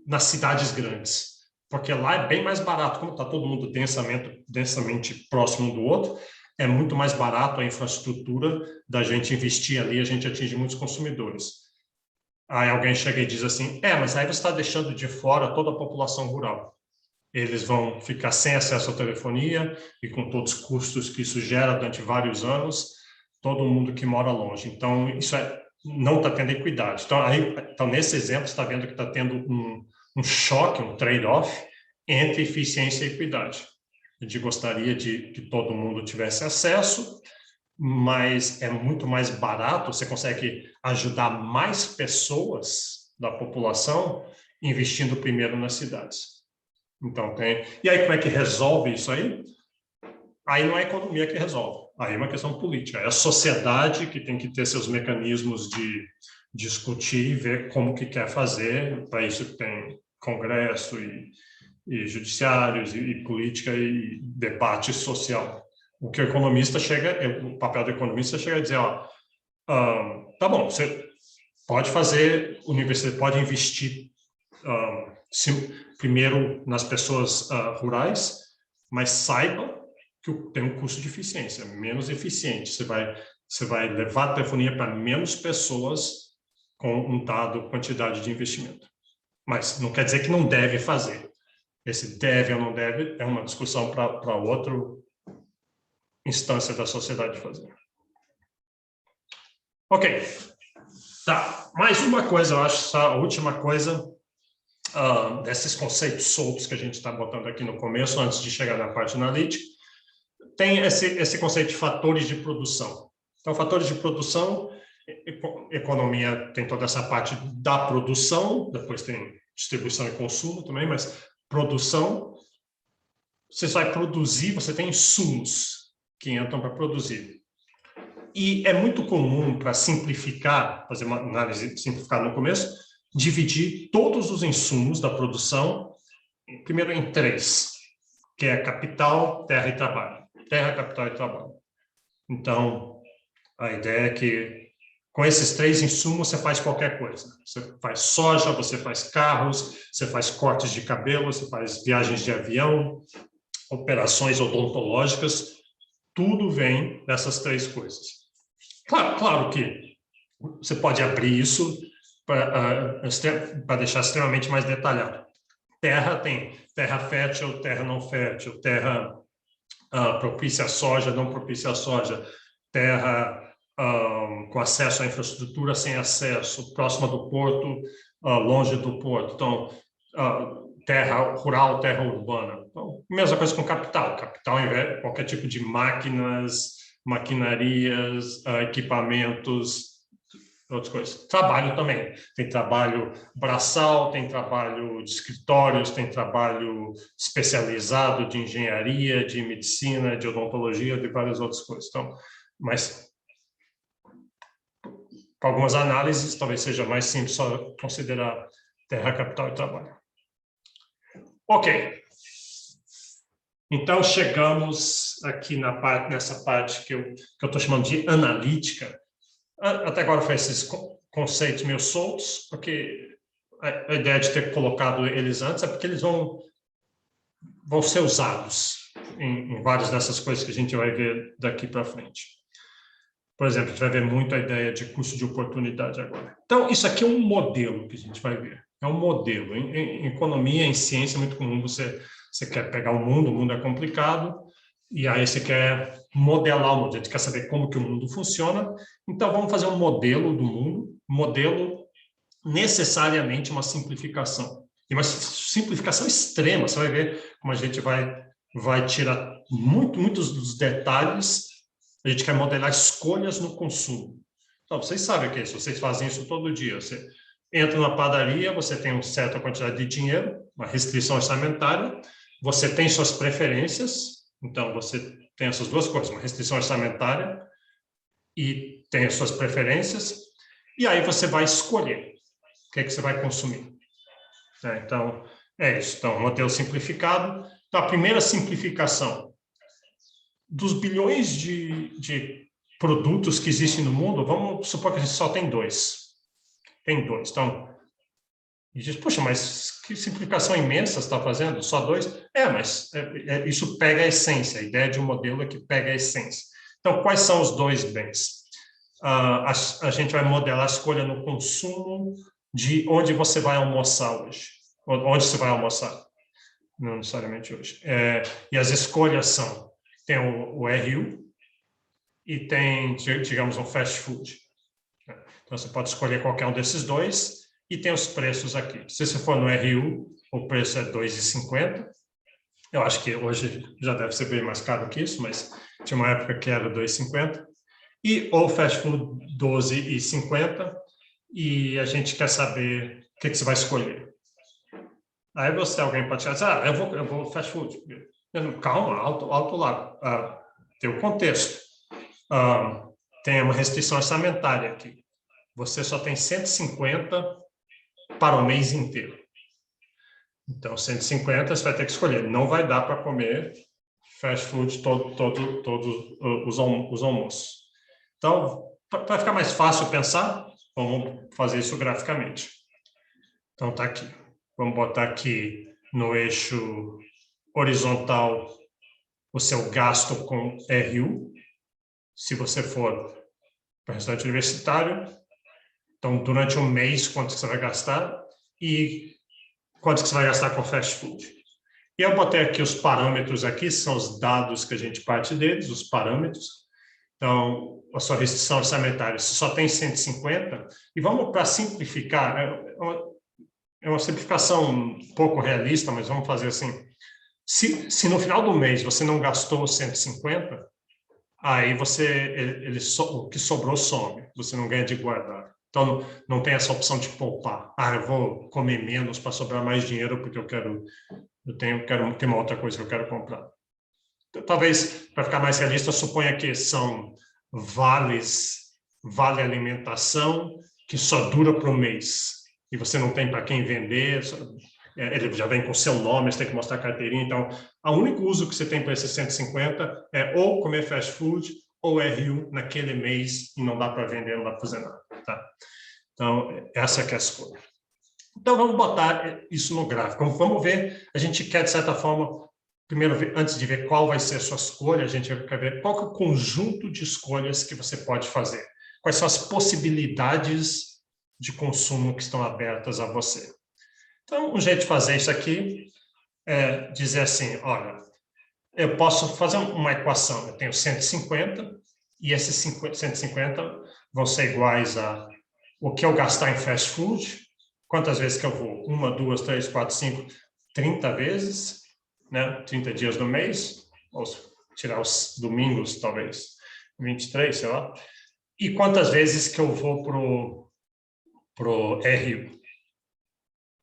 S1: nas cidades grandes, porque lá é bem mais barato, como está todo mundo densamente próximo do outro, é muito mais barato a infraestrutura da gente investir ali, a gente atinge muitos consumidores. Aí alguém chega e diz assim, mas aí você está deixando de fora toda a população rural. Eles vão ficar sem acesso à telefonia e com todos os custos que isso gera durante vários anos, todo mundo que mora longe. Então, isso não está tendo equidade. Então, nesse exemplo, você está vendo que está tendo um choque, um trade-off entre eficiência e equidade. A gente gostaria de que todo mundo tivesse acesso, mas é muito mais barato, você consegue ajudar mais pessoas da população investindo primeiro nas cidades. Então, e aí, como é que resolve isso aí? Aí não é a economia que resolve, aí é uma questão política. É a sociedade que tem que ter seus mecanismos de discutir e ver como que quer fazer. Para isso tem congresso e judiciários e política e debate social. O que o economista o papel do economista chega a dizer, tá bom, você pode fazer, universidade pode investir primeiro nas pessoas rurais, mas saiba que tem um custo de eficiência, menos eficiente. Você vai levar a telefonia para menos pessoas com um dado quantidade de investimento. Mas não quer dizer que não deve fazer. Esse deve ou não deve é uma discussão para outra instância da sociedade fazer. Ok. Tá. Mais uma coisa, eu acho, a última coisa desses conceitos soltos que a gente está botando aqui no começo, antes de chegar na parte analítica, tem esse conceito de fatores de produção. Então, fatores de produção, economia tem toda essa parte da produção, depois tem distribuição e consumo também, mas produção, você vai produzir, você tem insumos que entram para produzir. E é muito comum, para simplificar, fazer uma análise simplificada no começo, dividir todos os insumos da produção, primeiro em 3, que é capital, terra e trabalho. Terra, capital e trabalho. Então, a ideia é que com esses 3 insumos você faz qualquer coisa. Você faz soja, você faz carros, você faz cortes de cabelo, você faz viagens de avião, operações odontológicas, tudo vem dessas 3 coisas. Claro que você pode abrir isso para deixar extremamente mais detalhado. Terra tem terra fértil, terra não fértil, terra propícia à soja, não propícia à soja, terra com acesso à infraestrutura, sem acesso, próxima do porto, longe do porto. Então, terra rural, terra urbana. Então, mesma coisa com capital. Capital envolve qualquer tipo de máquinas, maquinarias, equipamentos, outras coisas. Trabalho também. Tem trabalho braçal, tem trabalho de escritórios, tem trabalho especializado de engenharia, de medicina, de odontologia, de várias outras coisas. Então, mas para algumas análises, talvez seja mais simples só considerar terra, capital e trabalho. Ok. Então, chegamos aqui nessa parte que eu estou chamando de analítica. Até agora foi esses conceitos meio soltos, porque a ideia de ter colocado eles antes é porque eles vão ser usados em várias dessas coisas que a gente vai ver daqui para frente. Por exemplo, a gente vai ver muito a ideia de custo de oportunidade agora. Então, isso aqui é um modelo que a gente vai ver. É um modelo. Em economia, em ciência, é muito comum você quer pegar o mundo é complicado, e aí você quer modelar o mundo, a gente quer saber como que o mundo funciona. Então, vamos fazer um modelo do mundo, modelo necessariamente uma simplificação. E uma simplificação extrema, você vai ver como a gente vai tirar muitos dos detalhes. A gente quer modelar escolhas no consumo. Então, vocês sabem o que é isso, vocês fazem isso todo dia. Você entra na padaria, você tem uma certa quantidade de dinheiro, uma restrição orçamentária, você tem suas preferências, então você tem essas duas coisas, uma restrição orçamentária e tem as suas preferências, e aí você vai escolher o que é que você vai consumir. Então, é isso. Então, modelo simplificado. Então, a primeira simplificação dos bilhões de produtos que existem no mundo, vamos supor que a gente só tem 2. Tem 2. Então, e diz, poxa, mas que simplificação imensa você está fazendo? Só 2? Mas isso pega a essência. A ideia de um modelo é que pega a essência. Então, quais são os 2 bens? A gente vai modelar a escolha no consumo de onde você vai almoçar hoje. Onde você vai almoçar? Não necessariamente hoje. E as escolhas são, tem o RU e tem, digamos, um fast food. Então, você pode escolher qualquer um desses 2 e tem os preços aqui. Se você for no RU, o preço é R$ 2,50. Eu acho que hoje já deve ser bem mais caro que isso, mas tinha uma época que era R$ 2,50. E o fast food, R$ 12,50. E a gente quer saber o que você vai escolher. Aí alguém pode dizer, eu vou fast food. Calma, alto lá. Tem o contexto. Tem uma restrição orçamentária aqui. Você só tem 150 para o mês inteiro. Então, 150 você vai ter que escolher. Não vai dar para comer fast food todos os almoços. Então, para ficar mais fácil pensar, vamos fazer isso graficamente. Então, está aqui. Vamos botar aqui no eixo horizontal o seu gasto com RU, se você for para restaurante universitário. Então, durante um mês, quanto você vai gastar e quanto você vai gastar com fast food. E eu botei aqui os parâmetros aqui, são os dados que a gente parte deles, os parâmetros. Então, a sua restrição orçamentária, você só tem 150, e vamos para simplificar, é uma simplificação um pouco realista, mas vamos fazer assim, se no final do mês você não gastou 150, aí o que sobrou some, você não ganha de guardar. Então, não tem essa opção de poupar. Eu vou comer menos para sobrar mais dinheiro porque eu quero quero ter uma outra coisa que eu quero comprar. Então, talvez, para ficar mais realista, suponha que são vale alimentação, que só dura para um mês. E você não tem para quem vender, ele já vem com seu nome, você tem que mostrar a carteirinha. Então, o único uso que você tem para esses 150 é ou comer fast food ou RU naquele mês e não dá para vender, não dá para fazer nada. Tá? Então, essa que é a escolha. Então, vamos botar isso no gráfico. Vamos ver, a gente quer, de certa forma, primeiro, antes de ver qual vai ser a sua escolha, a gente quer ver qual que é o conjunto de escolhas que você pode fazer. Quais são as possibilidades de consumo que estão abertas a você. Então, um jeito de fazer isso aqui é dizer assim, olha, eu posso fazer uma equação, eu tenho 150, e esses 150 vão ser iguais a o que eu gastar em fast food, quantas vezes que eu vou? 1, 2, 3, 4, 5, 30 vezes, né? 30 dias no mês, ou tirar os domingos, talvez, 23, sei lá. E quantas vezes que eu vou pro RU.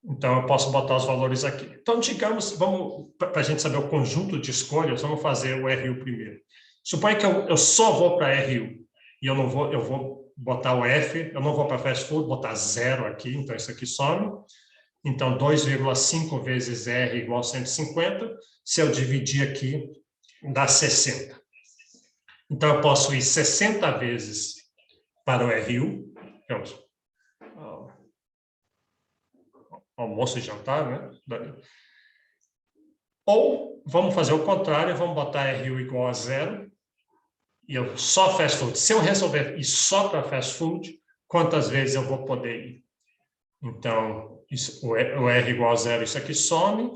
S1: Então, eu posso botar os valores aqui. Então, digamos, para a gente saber o conjunto de escolhas, vamos fazer o RU primeiro. Suponha que eu só vou para RU, e eu vou botar o F, eu não vou para fast food, botar 0 aqui, então isso aqui some. Então, 2,5 vezes R igual a 150. Se eu dividir aqui, dá 60. Então, eu posso ir 60 vezes para o RU, almoço e jantar, né? Ou vamos fazer o contrário, vamos botar RU igual a 0, e eu só fast food. Se eu resolver ir só para fast food, quantas vezes eu vou poder ir? Então, o R igual a 0, isso aqui some,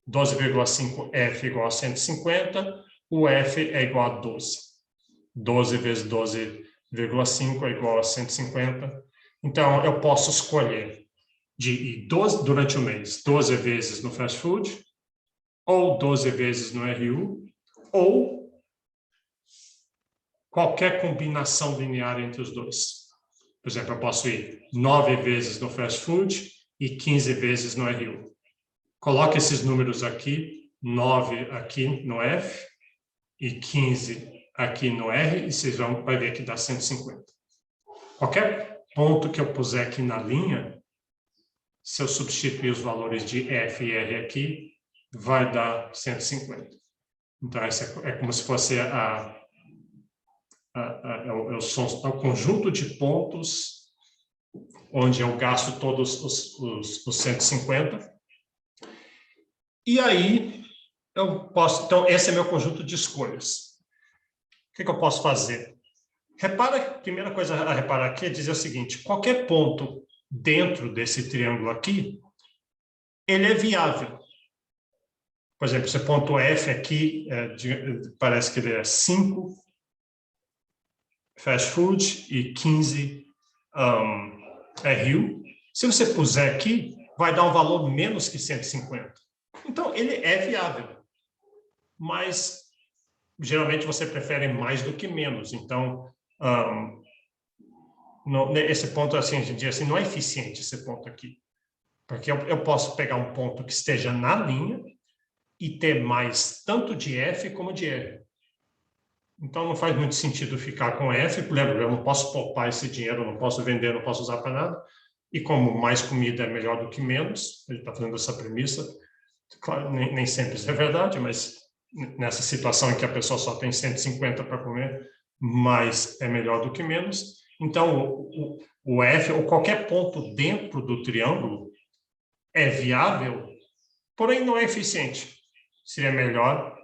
S1: 12,5 F igual a 150, o F é igual a 12. 12 vezes 12,5 é igual a 150. Então, eu posso escolher de ir durante o mês 12 vezes no fast food, ou 12 vezes no RU, ou qualquer combinação linear entre os dois. Por exemplo, eu posso ir 9 vezes no fast food e 15 vezes no RU. Coloque esses números aqui, 9 aqui no F e 15 aqui no R, e vocês vão ver que dá 150. Qualquer ponto que eu puser aqui na linha, se eu substituir os valores de F e R aqui, vai dar 150. Então, essa é como se fosse o conjunto de pontos onde eu gasto todos os 150. E aí, eu posso... Então, esse é meu conjunto de escolhas. O que eu posso fazer? Repara, a primeira coisa a reparar aqui é dizer o seguinte, qualquer ponto dentro desse triângulo aqui, ele é viável. Por exemplo, esse ponto F aqui, parece que ele é 5 fast food e 15 RU. Se você puser aqui, vai dar um valor menos que 150. Então, ele é viável. Mas, geralmente, você prefere mais do que menos. Então, esse ponto, assim, a gente diz assim, não é eficiente esse ponto aqui. Porque eu posso pegar um ponto que esteja na linha e ter mais tanto de F como de R. Então, não faz muito sentido ficar com F. Lembra, eu não posso poupar esse dinheiro, não posso vender, não posso usar para nada. E como mais comida é melhor do que menos, ele está fazendo essa premissa. Claro, nem sempre isso é verdade, mas nessa situação em que a pessoa só tem 150 para comer, mais é melhor do que menos. Então, o F, ou qualquer ponto dentro do triângulo, é viável, porém não é eficiente. Seria melhor,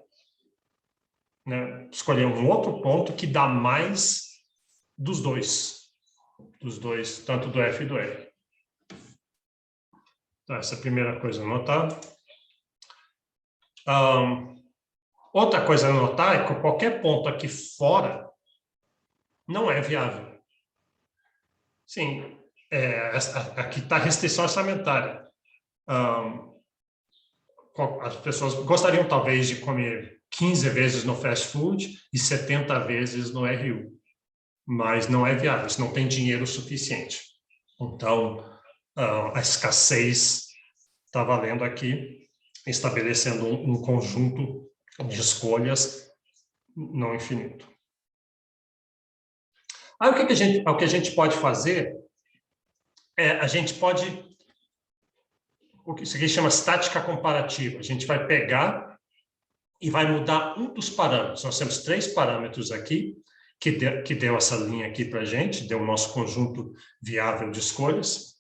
S1: né, escolher um outro ponto que dá mais dos dois, tanto do F e do R. Então, essa é a primeira coisa a notar. Outra coisa a notar é que qualquer ponto aqui fora não é viável. Sim, aqui está a restrição orçamentária. As pessoas gostariam, talvez, de comer 15 vezes no fast food e 70 vezes no RU. Mas não é viável, isso não tem dinheiro suficiente. Então, a escassez está valendo aqui. estabelecendo um conjunto de escolhas não infinito. Aí o que a gente pode fazer a gente pode, o que isso aqui chama estática comparativa. A gente vai pegar e vai mudar um dos parâmetros. Nós temos 3 parâmetros aqui, que deu essa linha aqui para a gente, deu o nosso conjunto viável de escolhas.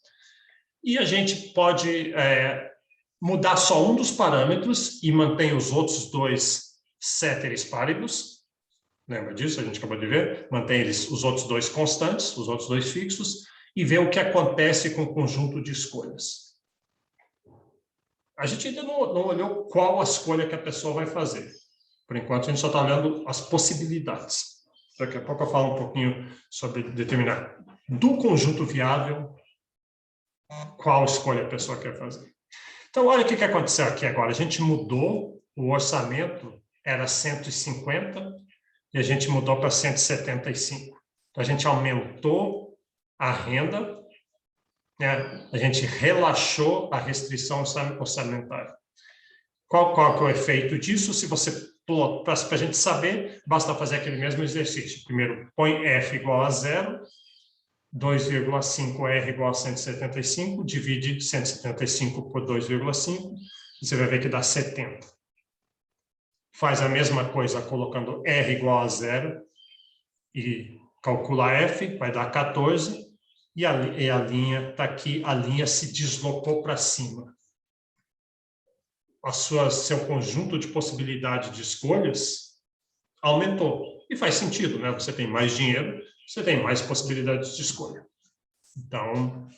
S1: E a gente pode mudar só um dos parâmetros e mantém os outros 2 ceteris paribus. Lembra disso? A gente acabou de ver. Mantém os outros 2 constantes, os outros 2 fixos, e ver o que acontece com o conjunto de escolhas. A gente ainda não olhou qual a escolha que a pessoa vai fazer. Por enquanto, a gente só está olhando as possibilidades. Daqui a pouco eu falo um pouquinho sobre determinar do conjunto viável qual escolha a pessoa quer fazer. Então, olha o que aconteceu aqui agora. A gente mudou o orçamento, era 150, e a gente mudou para 175. Então, a gente aumentou a renda, né? A gente relaxou a restrição orçamentária. Qual que é o efeito disso? Se você para a gente saber, basta fazer aquele mesmo exercício. Primeiro, põe F igual a 0, 2,5R igual a 175, divide 175 por 2,5, você vai ver que dá 70. Faz a mesma coisa colocando R igual a 0 e calcula F, vai dar 14, e a linha está aqui, a linha se deslocou para cima. Seu conjunto de possibilidade de escolhas aumentou. E faz sentido, né? Você tem mais dinheiro, você tem mais possibilidades de escolha. Então,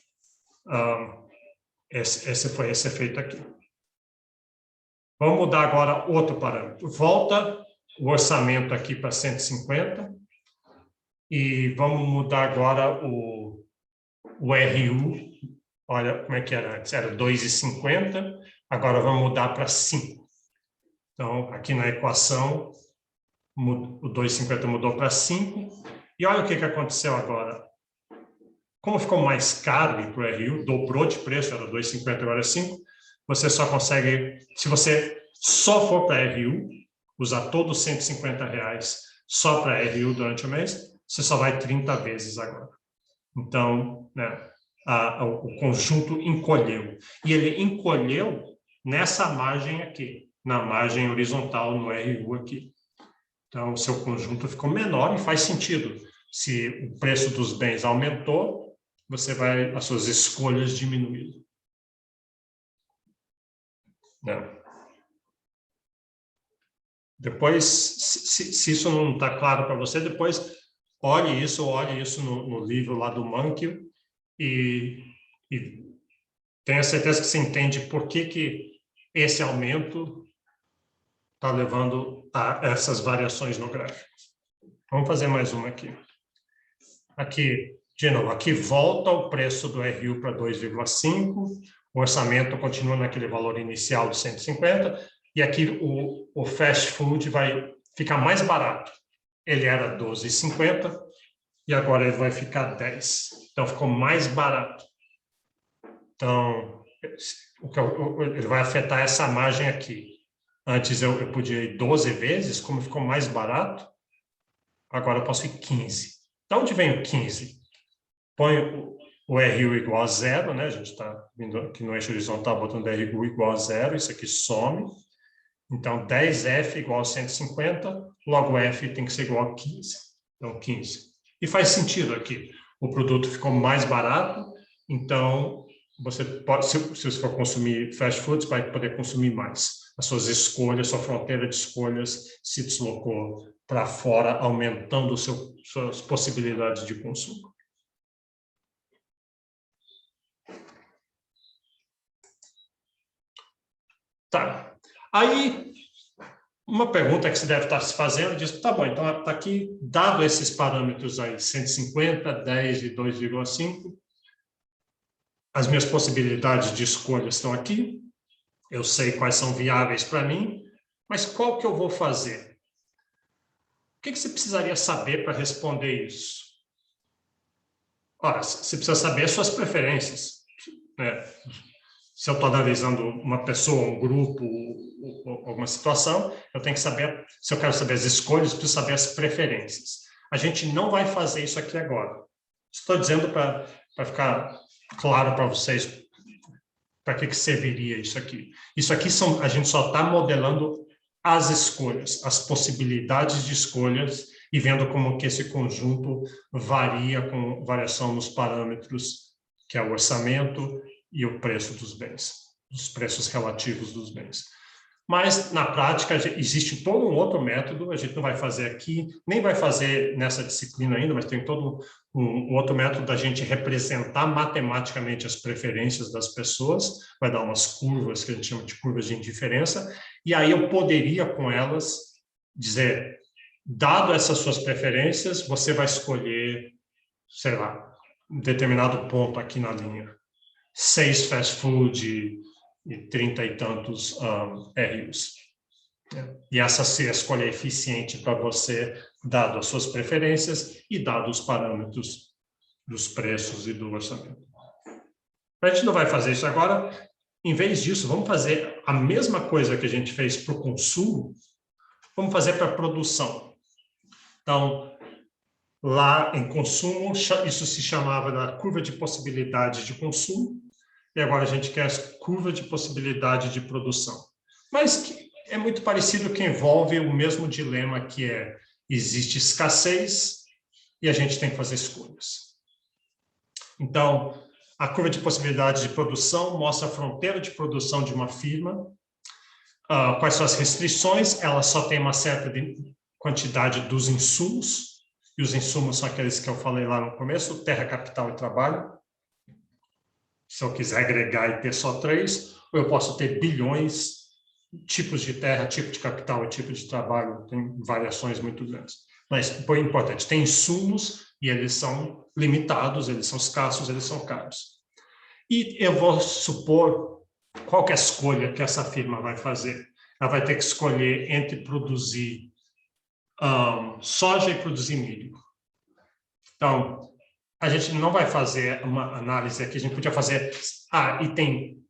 S1: esse foi esse efeito aqui. Vamos mudar agora outro parâmetro. Volta o orçamento aqui para 150 e vamos mudar agora o RU. Olha como é que era antes, era 2,50, agora vamos mudar para 5. Então, aqui na equação, o 2,50 mudou para 5. E olha o que aconteceu agora. Como ficou mais caro para o RU, dobrou de preço, era 2,50, agora é 5, você só consegue, se você só for para RU, usar todos os R$150 só para RU durante o mês, você só vai 30 vezes agora. Então, né, o conjunto encolheu. E ele encolheu nessa margem aqui, na margem horizontal no RU aqui. Então, o seu conjunto ficou menor e faz sentido. Se o preço dos bens aumentou, as suas escolhas diminuíram. Não. Depois, se isso não está claro para você, depois olhe isso no livro lá do Mankiw e tenha certeza que você entende por que esse aumento está levando a essas variações no gráfico. Vamos fazer mais uma aqui. Aqui, de novo, aqui volta o preço do RU para 2,5, o orçamento continua naquele valor inicial de 150, e aqui o fast food vai ficar mais barato. Ele era 12,50 e agora ele vai ficar 10. Então, ficou mais barato. Então, ele vai afetar essa margem aqui. Antes eu podia ir 12 vezes, como ficou mais barato, agora eu posso ir 15. De onde vem o 15? Põe o RU igual a 0, né? A gente está vindo aqui no eixo horizontal, botando RU igual a 0, isso aqui some. Então, 10F igual a 150, logo F tem que ser igual a 15. Então, 15. E faz sentido aqui. O produto ficou mais barato, então, você pode, se você for consumir fast foods, vai poder consumir mais. As suas escolhas, sua fronteira de escolhas se deslocou para fora, aumentando suas possibilidades de consumo. Tá. Aí, uma pergunta que você deve estar se fazendo, diz, tá bom, então está aqui, dado esses parâmetros aí, 150, 10 e 2,5, as minhas possibilidades de escolha estão aqui, eu sei quais são viáveis para mim, mas qual que eu vou fazer? O que você precisaria saber para responder isso? Ora, você precisa saber as suas preferências, né? se eu estou analisando uma pessoa, um grupo, ou alguma situação, eu tenho que saber, se eu quero saber as escolhas, preciso saber as preferências. A gente não vai fazer isso aqui agora. Estou dizendo para ficar claro para vocês para que serviria isso aqui. Isso aqui a gente só está modelando as escolhas, as possibilidades de escolhas e vendo como que esse conjunto varia com variação nos parâmetros, que é o orçamento e o preço dos bens, os preços relativos dos bens. Mas, na prática, existe todo um outro método, a gente não vai fazer aqui, nem vai fazer nessa disciplina ainda, mas tem todo um outro método da gente representar matematicamente as preferências das pessoas, vai dar umas curvas, que a gente chama de curvas de indiferença, e aí eu poderia, com elas, dizer, dado essas suas preferências, você vai escolher, sei lá, um determinado ponto aqui na linha. 6 fast food e 30 e tantos RUs. E essa se a escolha é eficiente para você, dado as suas preferências e dado os parâmetros dos preços e do orçamento. A gente não vai fazer isso agora. Em vez disso, vamos fazer a mesma coisa que a gente fez para o consumo, vamos fazer para a produção. Então, lá em consumo, isso se chamava da curva de possibilidade de consumo, e agora a gente quer a curva de possibilidade de produção. Mas que é muito parecido, que envolve o mesmo dilema, que é, existe escassez e a gente tem que fazer escolhas. Então, a curva de possibilidade de produção mostra a fronteira de produção de uma firma, quais são as restrições, ela só tem uma certa quantidade dos insumos, e os insumos são aqueles que eu falei lá no começo, terra, capital e trabalho. Se eu quiser agregar e ter só 3, ou eu posso ter bilhões, tipos de terra, tipo de capital e tipo de trabalho, tem variações muito grandes. Mas, o importante, tem insumos e eles são limitados, eles são escassos, eles são caros. E eu vou supor qual que é a escolha que essa firma vai fazer. Ela vai ter que escolher entre produzir soja e produzir milho. Então, a gente não vai fazer uma análise aqui, a gente podia fazer... e tem...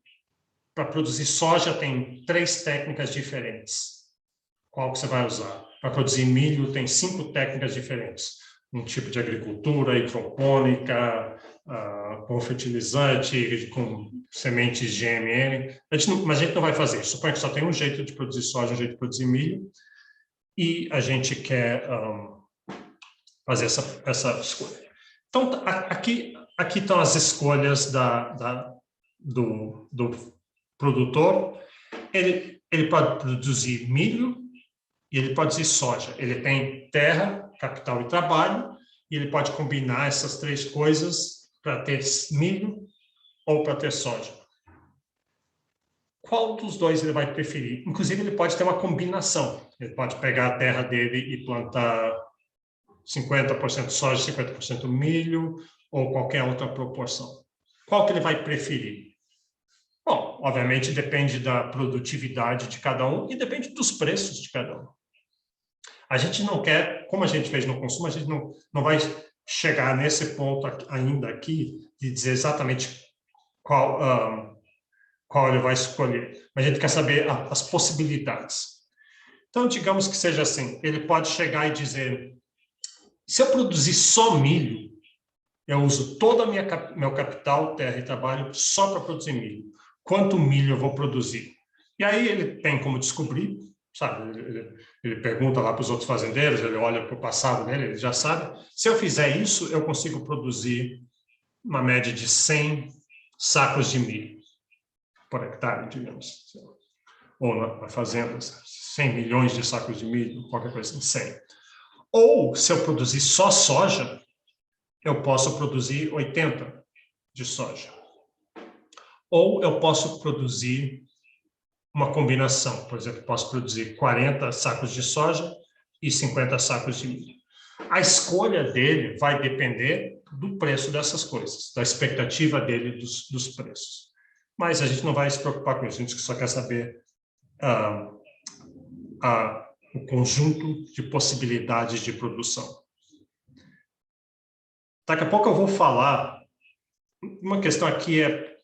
S1: Para produzir soja, tem 3 técnicas diferentes. Qual que você vai usar? Para produzir milho, tem 5 técnicas diferentes. Um tipo de agricultura hidropônica, com fertilizante, com sementes GMM. Mas a gente não vai fazer isso. Suponha que só tem um jeito de produzir soja, um jeito de produzir milho, e a gente quer fazer essa escolha. Então, aqui estão as escolhas do produtor. Ele pode produzir milho e ele pode produzir soja. Ele tem terra, capital e trabalho, e ele pode combinar essas 3 coisas para ter milho ou para ter soja. Qual dos dois ele vai preferir? Inclusive, ele pode ter uma combinação. Ele pode pegar a terra dele e plantar 50% soja, 50% milho, ou qualquer outra proporção. Qual que ele vai preferir? Bom, obviamente depende da produtividade de cada um e depende dos preços de cada um. A gente não quer, como a gente fez no consumo, a gente não vai chegar nesse ponto ainda aqui de dizer exatamente qual ele vai escolher. Mas a gente quer saber as possibilidades. Então, digamos que seja assim, ele pode chegar e dizer, se eu produzir só milho, eu uso todo o meu capital, terra e trabalho só para produzir milho. Quanto milho eu vou produzir? E aí ele tem como descobrir, sabe? Ele pergunta lá para os outros fazendeiros, ele olha para o passado dele, ele já sabe. Se eu fizer isso, eu consigo produzir uma média de 100 sacos de milho por hectare, digamos. Ou na fazenda, 100 milhões de sacos de milho, qualquer coisa assim, 100. Ou, se eu produzir só soja, eu posso produzir 80 de soja. Ou eu posso produzir uma combinação. Por exemplo, posso produzir 40 sacos de soja e 50 sacos de milho. A escolha dele vai depender do preço dessas coisas, da expectativa dele dos preços. Mas a gente não vai se preocupar com isso, a gente só quer saber o conjunto de possibilidades de produção. Daqui a pouco eu vou falar, uma questão aqui é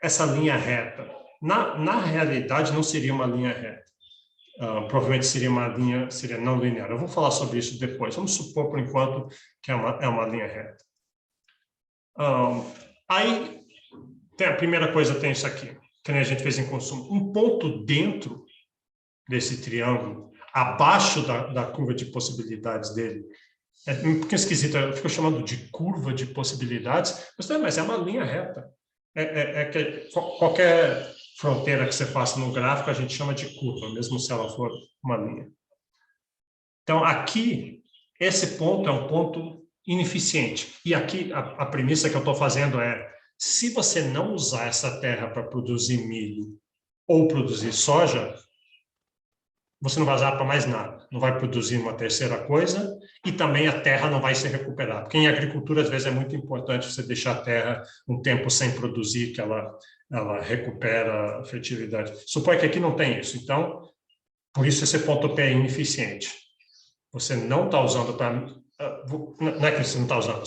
S1: essa linha reta. Na realidade, não seria uma linha reta. Provavelmente seria uma linha, seria não linear. Eu vou falar sobre isso depois. Vamos supor, por enquanto, que é uma linha reta. Aí, a primeira coisa tem isso aqui, que a gente fez em consumo. Um ponto dentro desse triângulo, abaixo da curva de possibilidades dele, é um pouquinho esquisito, eu fico chamando de curva de possibilidades, mas é uma linha reta. Qualquer fronteira que você faça no gráfico, a gente chama de curva, mesmo se ela for uma linha. Então, aqui, esse ponto é um ponto ineficiente. E aqui, a premissa que eu estou fazendo é, se você não usar essa terra para produzir milho ou produzir soja, você não vai usar para mais nada. Não vai produzir uma terceira coisa e também a terra não vai se recuperar. Porque em agricultura, às vezes, é muito importante você deixar a terra um tempo sem produzir, que ela recupera a fertilidade. Suponha que aqui não tem isso. Então, por isso esse ponto P é ineficiente. Você não está usando para... Não é que você não está usando.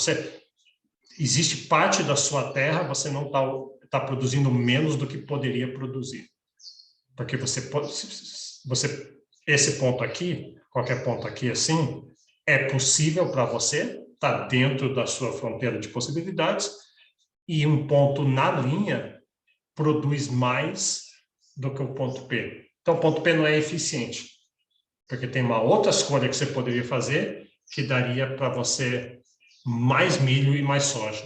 S1: Existe parte da sua terra, você não está produzindo menos do que poderia produzir. Porque esse ponto aqui, qualquer ponto aqui assim, é possível para você, está dentro da sua fronteira de possibilidades, e um ponto na linha produz mais do que o ponto P. Então, o ponto P não é eficiente, porque tem uma outra escolha que você poderia fazer que daria para você mais milho e mais soja,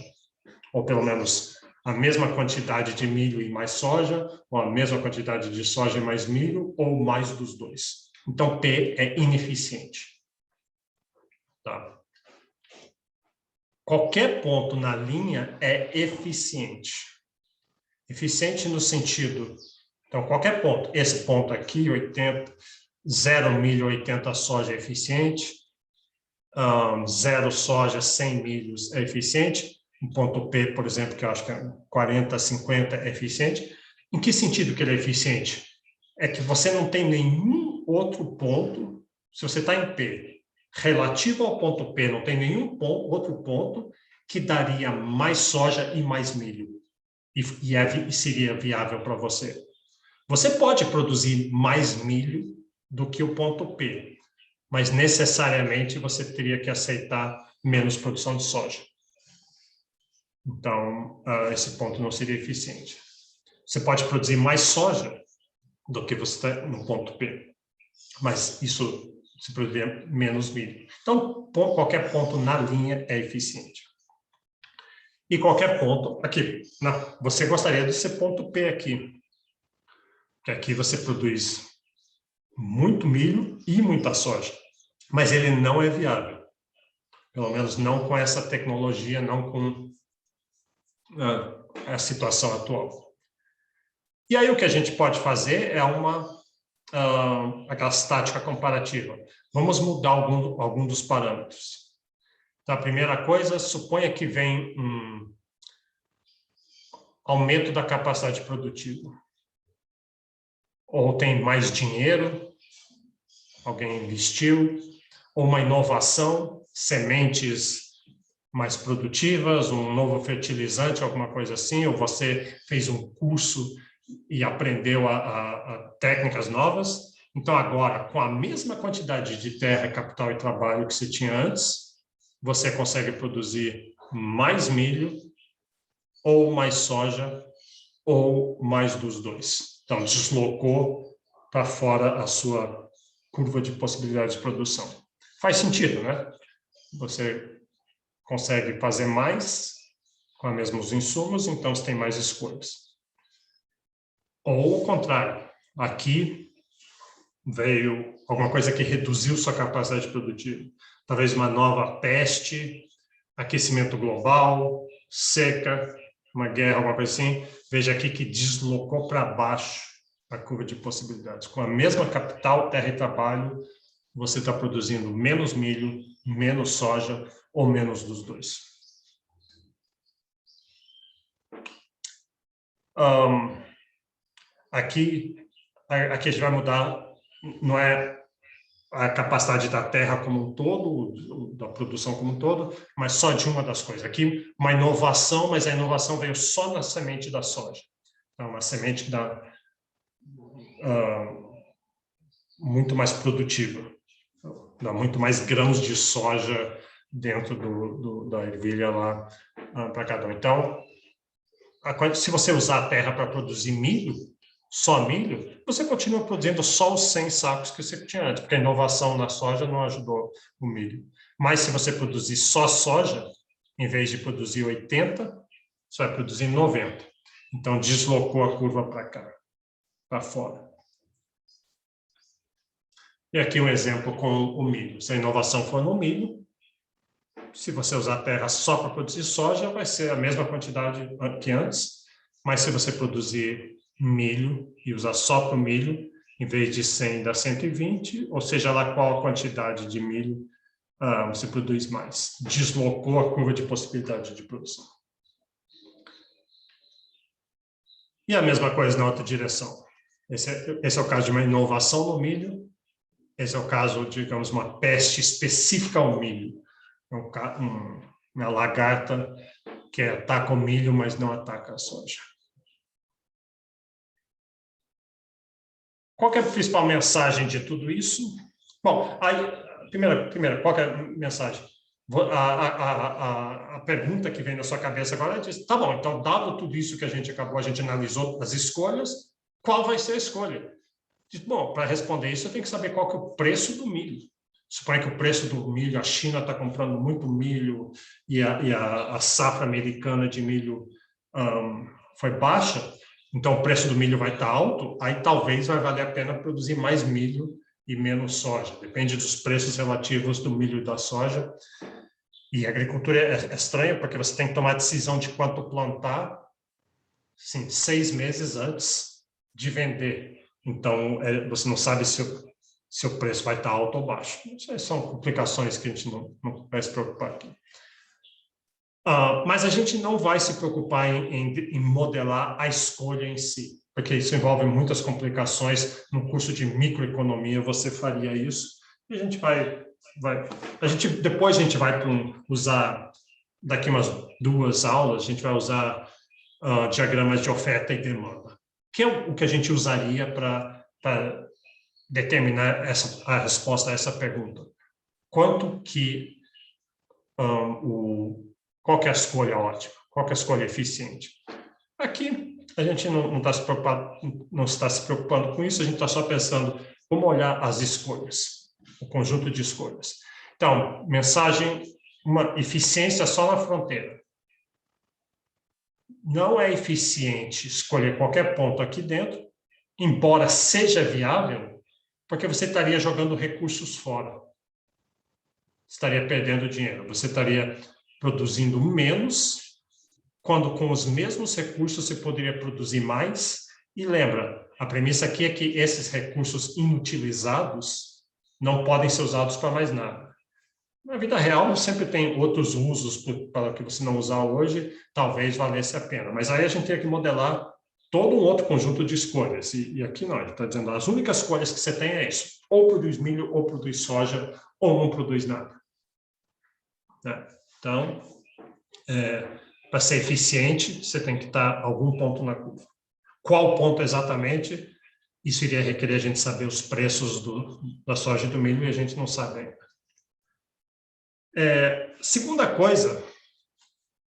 S1: ou pelo menos a mesma quantidade de milho e mais soja, ou a mesma quantidade de soja e mais milho, ou mais dos dois. Então, P é ineficiente. Tá? Qualquer ponto na linha é eficiente. Eficiente no sentido... Então, qualquer ponto. Esse ponto aqui, 80, 0 milho, 80 soja é eficiente. 0 soja, 100 milhos é eficiente. Um ponto P, por exemplo, que eu acho que é 40, 50 é eficiente. Em que sentido que ele é eficiente? É que você não tem nenhum outro ponto, se você está em P, relativo ao ponto P, não tem nenhum outro ponto que daria mais soja e mais milho. E seria viável para você. Você pode produzir mais milho do que o ponto P, mas necessariamente você teria que aceitar menos produção de soja. Então, esse ponto não seria eficiente. Você pode produzir mais soja do que você está no ponto P, mas isso se produzir menos milho. Então, qualquer ponto na linha é eficiente. E qualquer ponto aqui, você gostaria de ser ponto P aqui, que aqui você produz muito milho e muita soja, mas ele não é viável. Pelo menos não com essa tecnologia, não com a situação atual. E aí o que a gente pode fazer é aquela estática comparativa. Vamos mudar algum dos parâmetros. Então, a primeira coisa, suponha que vem um aumento da capacidade produtiva. Ou tem mais dinheiro, alguém investiu, ou uma inovação, sementes mais produtivas, um novo fertilizante, alguma coisa assim, ou você fez um curso e aprendeu a técnicas novas. Então, agora, com a mesma quantidade de terra, capital e trabalho que você tinha antes, você consegue produzir mais milho, ou mais soja, ou mais dos dois. Então, deslocou para fora a sua curva de possibilidade de produção. Faz sentido, né? Você consegue fazer mais com os mesmos insumos, então você tem mais escolhas. Ou o contrário, aqui veio alguma coisa que reduziu sua capacidade produtiva. Talvez uma nova peste, aquecimento global, seca, uma guerra, alguma coisa assim. Veja aqui que deslocou para baixo a curva de possibilidades. Com a mesma capital, terra e trabalho, você está produzindo menos milho, menos soja ou menos dos dois. Aqui a gente vai mudar, não é a capacidade da terra como um todo, da produção como um todo, mas só de uma das coisas. Aqui, uma inovação, mas a inovação veio só na semente da soja. É uma semente que dá muito mais produtiva, dá muito mais grãos de soja dentro da ervilha lá para cada um. Então, se você usar a terra para produzir milho, só milho, você continua produzindo só os 100 sacos que você tinha antes, porque a inovação na soja não ajudou o milho. Mas se você produzir só soja, em vez de produzir 80, você vai produzir 90. Então, deslocou a curva para cá, para fora. E aqui um exemplo com o milho. Se a inovação for no milho, se você usar a terra só para produzir soja, vai ser a mesma quantidade que antes, mas se você produzir milho e usar só para o milho, em vez de 100 dá 120, ou seja lá qual a quantidade de milho você produz mais. Deslocou a curva de possibilidade de produção. E a mesma coisa na outra direção. Esse é o caso de uma inovação no milho, esse é o caso, digamos, uma peste específica ao milho. Uma lagarta que ataca o milho, mas não ataca a soja. Qual que é a principal mensagem de tudo isso? Bom, aí, primeira, qual que é a mensagem? A pergunta que vem na sua cabeça agora é: tá bom, então, dado tudo isso que a gente analisou as escolhas, qual vai ser a escolha? Bom, para responder isso, eu tenho que saber qual que é o preço do milho. Suponha que o preço do milho, a China está comprando muito milho e a safra americana de milho foi baixa, então o preço do milho vai estar alto, aí talvez vai valer a pena produzir mais milho e menos soja. Depende dos preços relativos do milho e da soja. E a agricultura é estranha, porque você tem que tomar a decisão de quanto plantar, sim, 6 meses antes de vender. Então, você não sabe se o preço vai estar alto ou baixo. Isso são complicações que a gente não vai se preocupar aqui. Mas a gente não vai se preocupar em modelar a escolha em si, porque isso envolve muitas complicações. No curso de microeconomia, você faria isso. E a gente depois a gente vai usar, daqui umas 2 aulas, a gente vai usar diagramas de oferta e demanda, que é o que a gente usaria para determinar a resposta a essa pergunta. Qual que é a escolha ótima? Qual que é a escolha eficiente? Aqui, a gente não está se preocupando com isso, a gente está só pensando como olhar as escolhas, o conjunto de escolhas. Então, mensagem, uma eficiência só na fronteira. Não é eficiente escolher qualquer ponto aqui dentro, embora seja viável, porque você estaria jogando recursos fora. Estaria perdendo dinheiro. Você estaria produzindo menos, quando com os mesmos recursos você poderia produzir mais. E lembra, a premissa aqui é que esses recursos inutilizados não podem ser usados para mais nada. Na vida real, sempre tem outros usos para que você não usar hoje, talvez valesse a pena. Mas aí a gente tem que modelar todo um outro conjunto de escolhas. E aqui não, ele está dizendo, as únicas escolhas que você tem é isso. Ou produz milho, ou produz soja, ou não produz nada. Então, para ser eficiente, você tem que estar a algum ponto na curva. Qual ponto exatamente? Isso iria requerer a gente saber os preços da soja e do milho, e a gente não sabe ainda. Segunda coisa,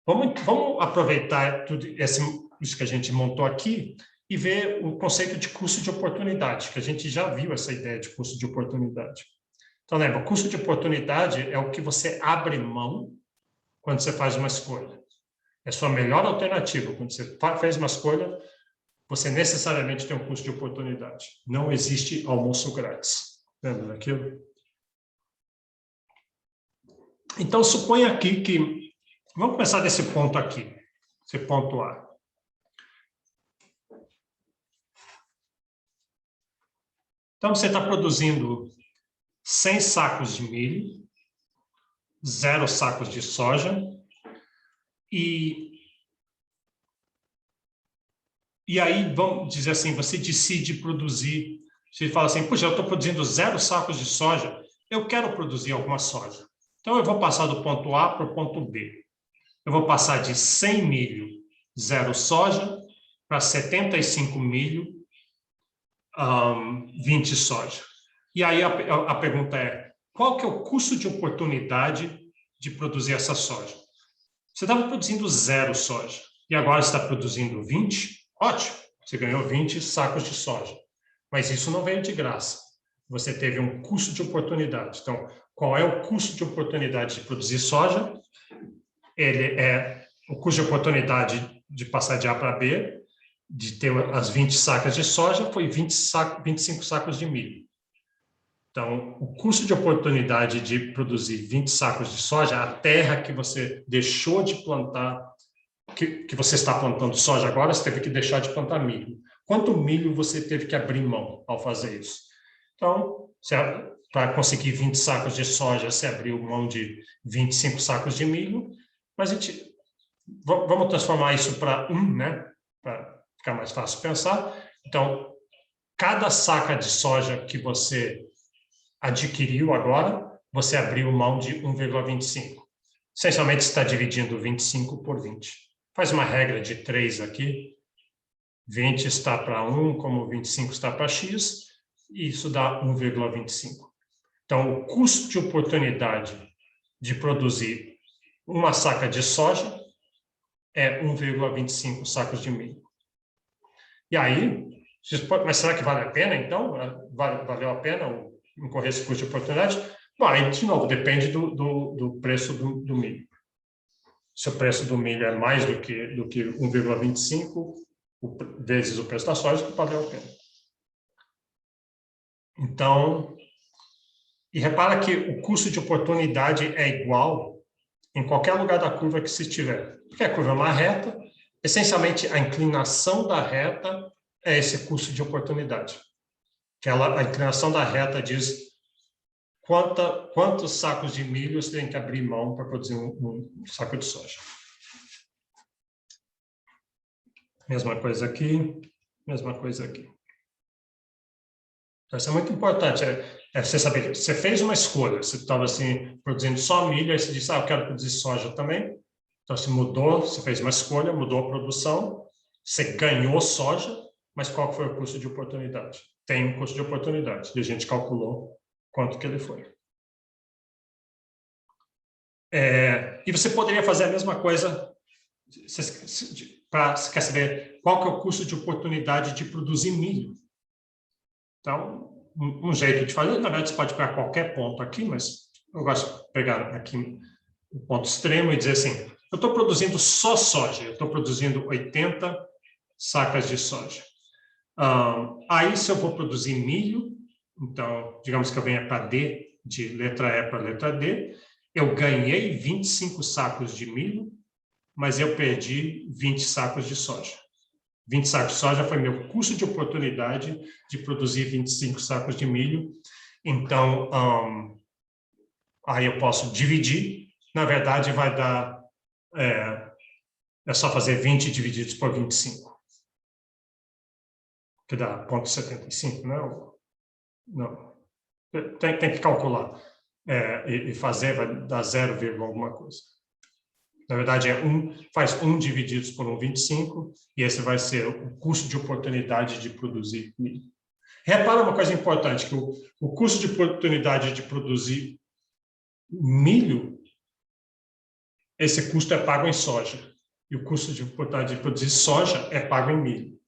S1: vamos aproveitar tudo isso que a gente montou aqui e ver o conceito de custo de oportunidade, que a gente já viu essa ideia de custo de oportunidade. Então, lembra, custo de oportunidade é o que você abre mão quando você faz uma escolha. É a sua melhor alternativa. Quando você faz uma escolha, você necessariamente tem um custo de oportunidade. Não existe almoço grátis. Lembra daquilo? Então, suponha aqui que... Vamos começar desse ponto aqui. Esse ponto A. Então, você está produzindo 100 sacos de milho, 0 sacos de soja, e aí, vamos dizer assim, você decide produzir, você fala assim, puxa, eu estou produzindo 0 sacos de soja, eu quero produzir alguma soja. Então, eu vou passar do ponto A para o ponto B. Eu vou passar de 100 milho, 0 soja, para 75 milho, 20 soja. E aí a pergunta é, qual que é o custo de oportunidade de produzir essa soja? Você estava produzindo 0 soja, e agora está produzindo 20? Ótimo, você ganhou 20 sacos de soja. Mas isso não veio de graça. Você teve um custo de oportunidade. Então, qual é o custo de oportunidade de produzir soja? Ele é o custo de oportunidade de passar de A para B, de ter as 20 sacas de soja, foi 25 sacos de milho. Então, o custo de oportunidade de produzir 20 sacos de soja, a terra que você deixou de plantar, que você está plantando soja agora, você teve que deixar de plantar milho. Quanto milho você teve que abrir mão ao fazer isso? Então, para conseguir 20 sacos de soja, você abriu mão de 25 sacos de milho, mas vamos transformar isso para 1, né? Para ficar mais fácil pensar. Então, cada saca de soja que você adquiriu agora, você abriu mão de 1,25. Essencialmente, você está dividindo 25 por 20. Faz uma regra de 3 aqui. 20 está para 1, como 25 está para x, e isso dá 1,25. Então, o custo de oportunidade de produzir uma saca de soja é 1,25 sacos de milho. E aí, mas será que vale a pena, então? Valeu a pena incorrer esse custo de oportunidade? Bom, aí, de novo, depende do preço do milho. Se o preço do milho é mais do que 1,25 vezes o preço da soja, valeu a pena. Então, e repara que o custo de oportunidade é igual em qualquer lugar da curva que se estiver. Porque a curva é uma reta, essencialmente a inclinação da reta é esse custo de oportunidade. A inclinação da reta diz quantos sacos de milho você tem que abrir mão para produzir um saco de soja. Mesma coisa aqui, mesma coisa aqui. Então, isso é muito importante. Você saber, você fez uma escolha, você estava assim, produzindo só milho, aí você disse, eu quero produzir soja também. Então, você mudou, você fez uma escolha, mudou a produção, você ganhou soja, mas qual foi o custo de oportunidade? Tem um custo de oportunidade, e a gente calculou quanto que ele foi. E você poderia fazer a mesma coisa, você quer saber qual que é o custo de oportunidade de produzir milho. Então, um jeito de fazer, na verdade, você pode pegar qualquer ponto aqui, mas eu gosto de pegar aqui o ponto extremo e dizer assim, eu estou produzindo só soja, eu estou produzindo 80 sacas de soja. Aí, se eu vou produzir milho, então, digamos que eu venha para D, de letra E para letra D, eu ganhei 25 sacos de milho, mas eu perdi 20 sacos de soja. 20 sacos de soja foi meu custo de oportunidade de produzir 25 sacos de milho. Então, aí eu posso dividir. Na verdade, vai dar... É só fazer 20 divididos por 25. Que dá 0,75, né? Não. Tem que calcular. E fazer vai dar 0, alguma coisa. Na verdade, faz 1 divididos por 1,25, e esse vai ser o custo de oportunidade de produzir milho. Repara uma coisa importante, que o custo de oportunidade de produzir milho, esse custo é pago em soja. E o custo de oportunidade de produzir soja é pago em milho.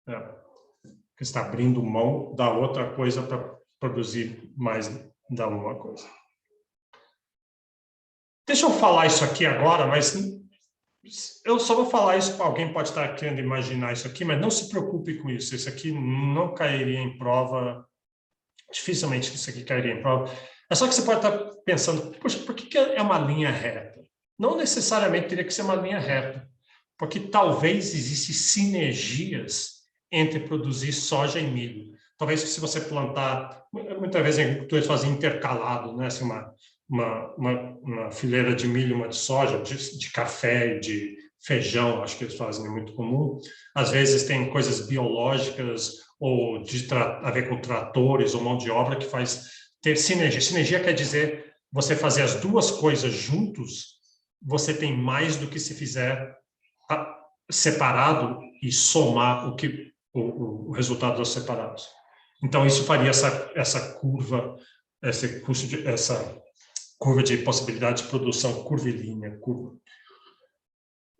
S1: Você está abrindo mão da outra coisa para produzir mais da uma coisa. Deixa eu falar isso aqui agora, mas eu só vou falar isso, alguém pode estar querendo imaginar isso aqui, mas não se preocupe com isso. Isso aqui não cairia em prova, dificilmente isso aqui cairia em prova. É só que você pode estar pensando, poxa, por que é uma linha reta? Não necessariamente teria que ser uma linha reta, porque talvez existem sinergias entre produzir soja e milho. Talvez se você plantar, muitas vezes em agricultura fazem intercalado, né? Assim, uma fileira de milho, uma de soja, de café, de feijão, acho que eles fazem, é muito comum. Às vezes tem coisas biológicas ou a ver com tratores ou mão de obra que faz ter sinergia. Sinergia quer dizer você fazer as duas coisas juntos, você tem mais do que se fizer separado e somar o resultado dos separados. Então, isso faria essa curva, essa curva de possibilidade de produção curvilínea.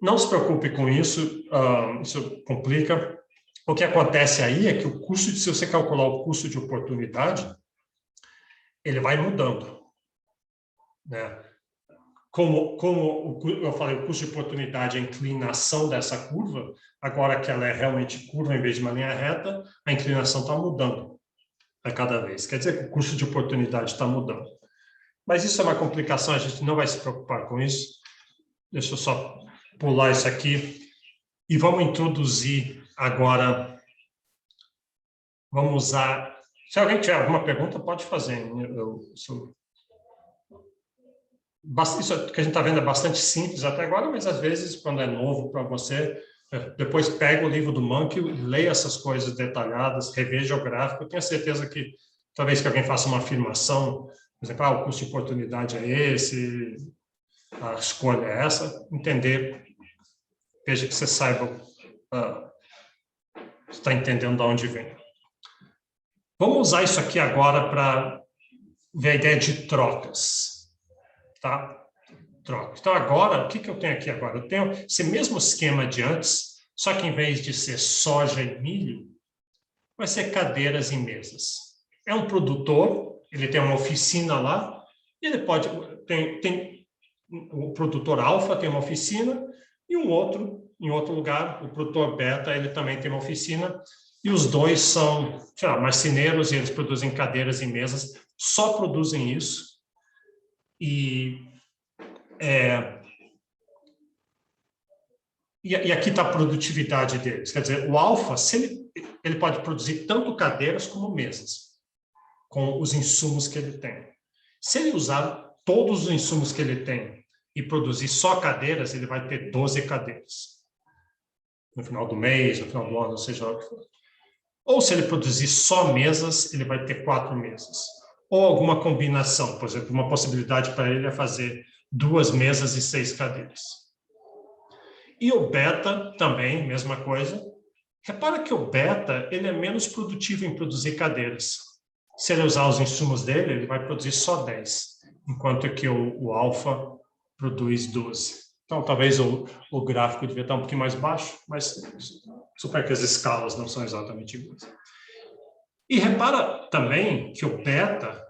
S1: Não se preocupe com isso, isso complica. O que acontece aí é que se você calcular o custo de oportunidade, ele vai mudando, né? Como eu falei, o custo de oportunidade é a inclinação dessa curva, agora que ela é realmente curva em vez de uma linha reta, a inclinação está mudando a cada vez. Quer dizer que o custo de oportunidade está mudando. Mas isso é uma complicação, a gente não vai se preocupar com isso. Deixa eu só pular isso aqui. E vamos introduzir agora, vamos usar... Se alguém tiver alguma pergunta, pode fazer. Isso que a gente está vendo é bastante simples até agora, mas às vezes, quando é novo para você, depois pega o livro do Monkey, leia essas coisas detalhadas, reveja o gráfico. Eu tenho certeza que, talvez que alguém faça uma afirmação, por exemplo, o custo de oportunidade é esse, a escolha é essa, entender, veja que você saiba, está entendendo de onde vem. Vamos usar isso aqui agora para ver a ideia de trocas. Tá? Troca. Então, agora, o que eu tenho aqui agora? Eu tenho esse mesmo esquema de antes, só que em vez de ser soja e milho, vai ser cadeiras e mesas. É um produtor, ele tem uma oficina lá, e ele pode... o produtor alfa tem uma oficina, e um outro, em outro lugar, o produtor beta, ele também tem uma oficina, e os dois são, sei lá, marceneiros, e eles produzem cadeiras e mesas, só produzem isso. E aqui está a produtividade deles. Quer dizer, o alfa, ele pode produzir tanto cadeiras como mesas, com os insumos que ele tem. Se ele usar todos os insumos que ele tem e produzir só cadeiras, ele vai ter 12 cadeiras. No final do mês, no final do ano, seja lá o que for. Ou se ele produzir só mesas, ele vai ter 4 mesas. Ou alguma combinação, por exemplo, uma possibilidade para ele é fazer 2 mesas e 6 cadeiras. E o beta também, mesma coisa. Repara que o beta, ele é menos produtivo em produzir cadeiras. Se ele usar os insumos dele, ele vai produzir só 10, enquanto que o alfa produz 12. Então, talvez o gráfico devia estar um pouquinho mais baixo, mas supõe que as escalas não são exatamente iguais. E repara também que o beta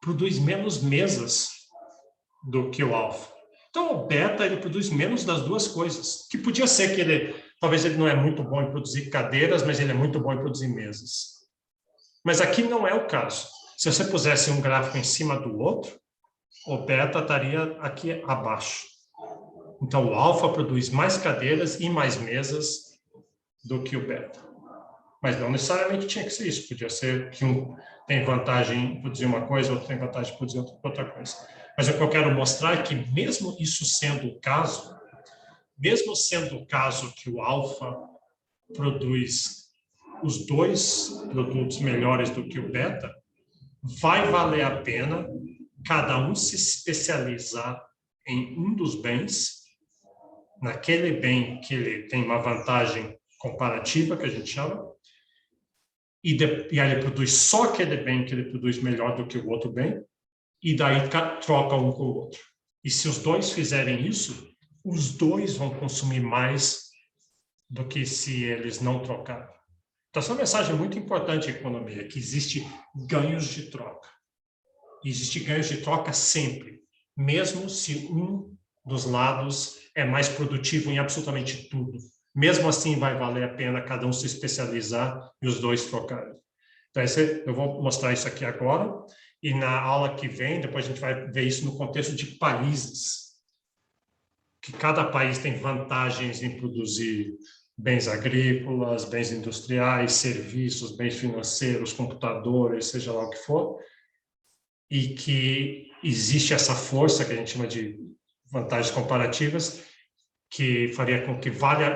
S1: produz menos mesas do que o alfa. Então, o beta, ele produz menos das duas coisas, que podia ser que talvez ele não é muito bom em produzir cadeiras, mas ele é muito bom em produzir mesas. Mas aqui não é o caso. Se você pusesse um gráfico em cima do outro, o beta estaria aqui abaixo. Então, o alfa produz mais cadeiras e mais mesas do que o beta. Mas não necessariamente tinha que ser isso. Podia ser que um tem vantagem em produzir uma coisa, outro tem vantagem em produzir outra coisa. Mas o que eu quero mostrar é que, mesmo isso sendo o caso, mesmo sendo o caso que o alfa produz os dois produtos melhores do que o beta, vai valer a pena cada um se especializar em um dos bens, naquele bem que ele tem uma vantagem comparativa, que a gente chama, e aí ele produz só aquele bem que ele produz melhor do que o outro bem, e daí troca um com o outro. E se os dois fizerem isso, os dois vão consumir mais do que se eles não trocarem. Então, essa é uma mensagem muito importante em economia, que existe ganhos de troca. E existe ganhos de troca sempre, mesmo se um dos lados é mais produtivo em absolutamente tudo. Mesmo assim, vai valer a pena cada um se especializar e os dois trocarem. Então, eu vou mostrar isso aqui agora, e na aula que vem, depois a gente vai ver isso no contexto de países, que cada país tem vantagens em produzir bens agrícolas, bens industriais, serviços, bens financeiros, computadores, seja lá o que for, e que existe essa força que a gente chama de vantagens comparativas, que faria com que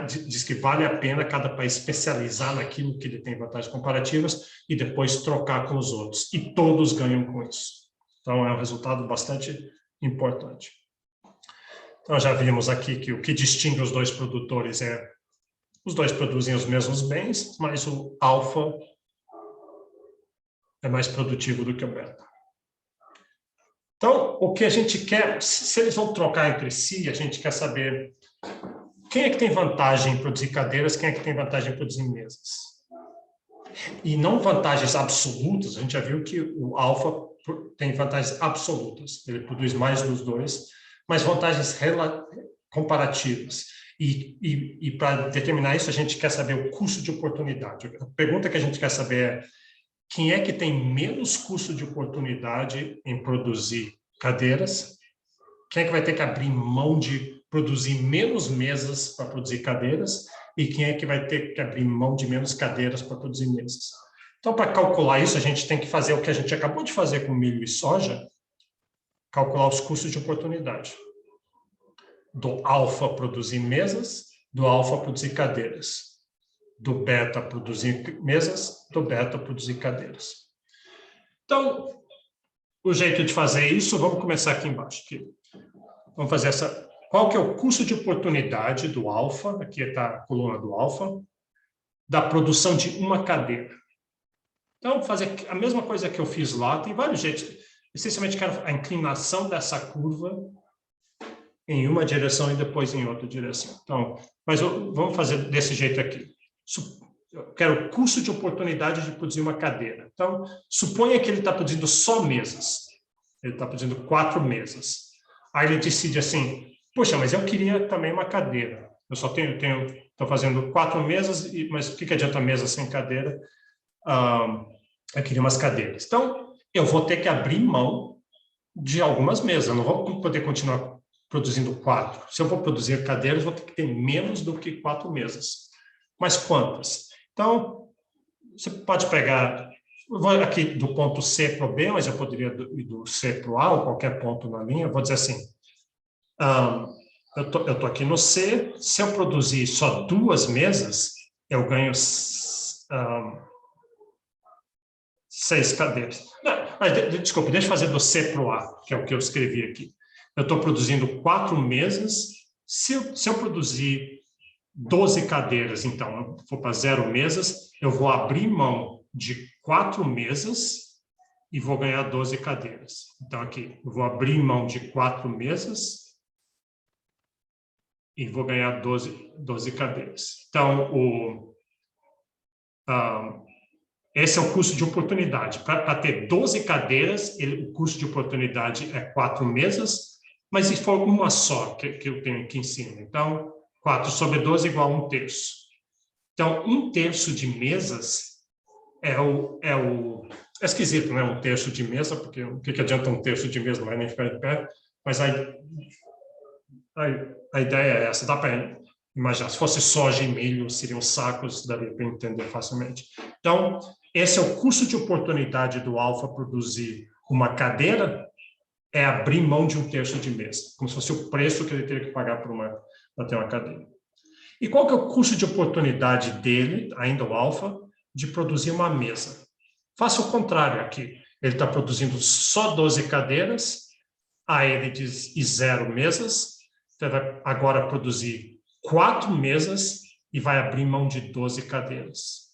S1: diz que vale a pena cada país especializar naquilo que ele tem vantagens comparativas e depois trocar com os outros. E todos ganham com isso. Então, é um resultado bastante importante. Então, já vimos aqui que o que distingue os dois produtores é Os dois produzem os mesmos bens, mas o alfa é mais produtivo do que o beta. Então, o que a gente quer, se eles vão trocar entre si, a gente quer saber quem é que tem vantagem em produzir cadeiras, quem é que tem vantagem em produzir mesas. E não vantagens absolutas, a gente já viu que o alfa tem vantagens absolutas, ele produz mais dos dois, mas vantagens comparativas. E para determinar isso, a gente quer saber o custo de oportunidade. A pergunta que a gente quer saber é quem é que tem menos custo de oportunidade em produzir cadeiras, quem é que vai ter que abrir mão de produzir menos mesas para produzir cadeiras, e quem é que vai ter que abrir mão de menos cadeiras para produzir mesas. Então, para calcular isso, a gente tem que fazer o que a gente acabou de fazer com milho e soja, calcular os custos de oportunidade. Do alfa produzir mesas, do alfa produzir cadeiras. Do beta produzir mesas, do beta produzir cadeiras. Então, o jeito de fazer isso, vamos começar aqui embaixo. Aqui. Vamos fazer essa... Qual que é o custo de oportunidade do alfa, aqui está a coluna do alfa, da produção de uma cadeira. Então, fazer a mesma coisa que eu fiz lá, tem vários jeitos. Essencialmente, quero a inclinação dessa curva em uma direção e depois em outra direção. Então, mas vamos fazer desse jeito aqui. Eu quero o custo de oportunidade de produzir uma cadeira. Então, suponha que ele está produzindo só mesas. Ele está produzindo 4 mesas. Aí ele decide assim, poxa, mas eu queria também uma cadeira. Eu só estou fazendo 4 mesas, mas o que adianta mesa sem cadeira? Eu queria umas cadeiras. Então, eu vou ter que abrir mão de algumas mesas. Eu não vou poder continuar produzindo 4. Se eu vou produzir cadeiras, vou ter que ter menos do que 4 mesas. Mas quantas? Então, você pode pegar... Eu vou aqui do ponto C para o B, mas eu poderia ir do C para o A, ou qualquer ponto na linha. Eu vou dizer assim, eu tô aqui no C, se eu produzir só 2 mesas, eu ganho 6 cadeiras. Não, mas, desculpa, deixa eu fazer do C para o A, que é o que eu escrevi aqui. Eu estou produzindo 4 mesas. Se eu produzir 12 cadeiras, então, eu for para 0 mesas, eu vou abrir mão de 4 mesas e vou ganhar 12 cadeiras. Então, aqui, eu vou abrir mão de 4 mesas e vou ganhar 12 cadeiras. Então, esse é o custo de oportunidade. Para ter 12 cadeiras, o custo de oportunidade é 4 mesas, mas se for uma só que eu tenho aqui em cima, então, 4 sobre 12 igual a 1/3. Então, 1/3 de mesas é esquisito, né? 1/3 de mesa, porque o que adianta 1/3 de mesa? Não vai nem ficar de pé, mas a ideia é essa. Dá para imaginar, se fosse soja e milho, seriam sacos, daria para entender facilmente. Então, esse é o custo de oportunidade do alfa produzir uma cadeira, é abrir mão de 1/3 de mesa, como se fosse o preço que ele teria que pagar para ter uma cadeira. E qual que é o custo de oportunidade dele, ainda o alfa, de produzir uma mesa? Faça o contrário aqui. Ele está produzindo só 12 cadeiras, aí ele diz e 0 mesas, então vai agora produzir 4 mesas e vai abrir mão de 12 cadeiras.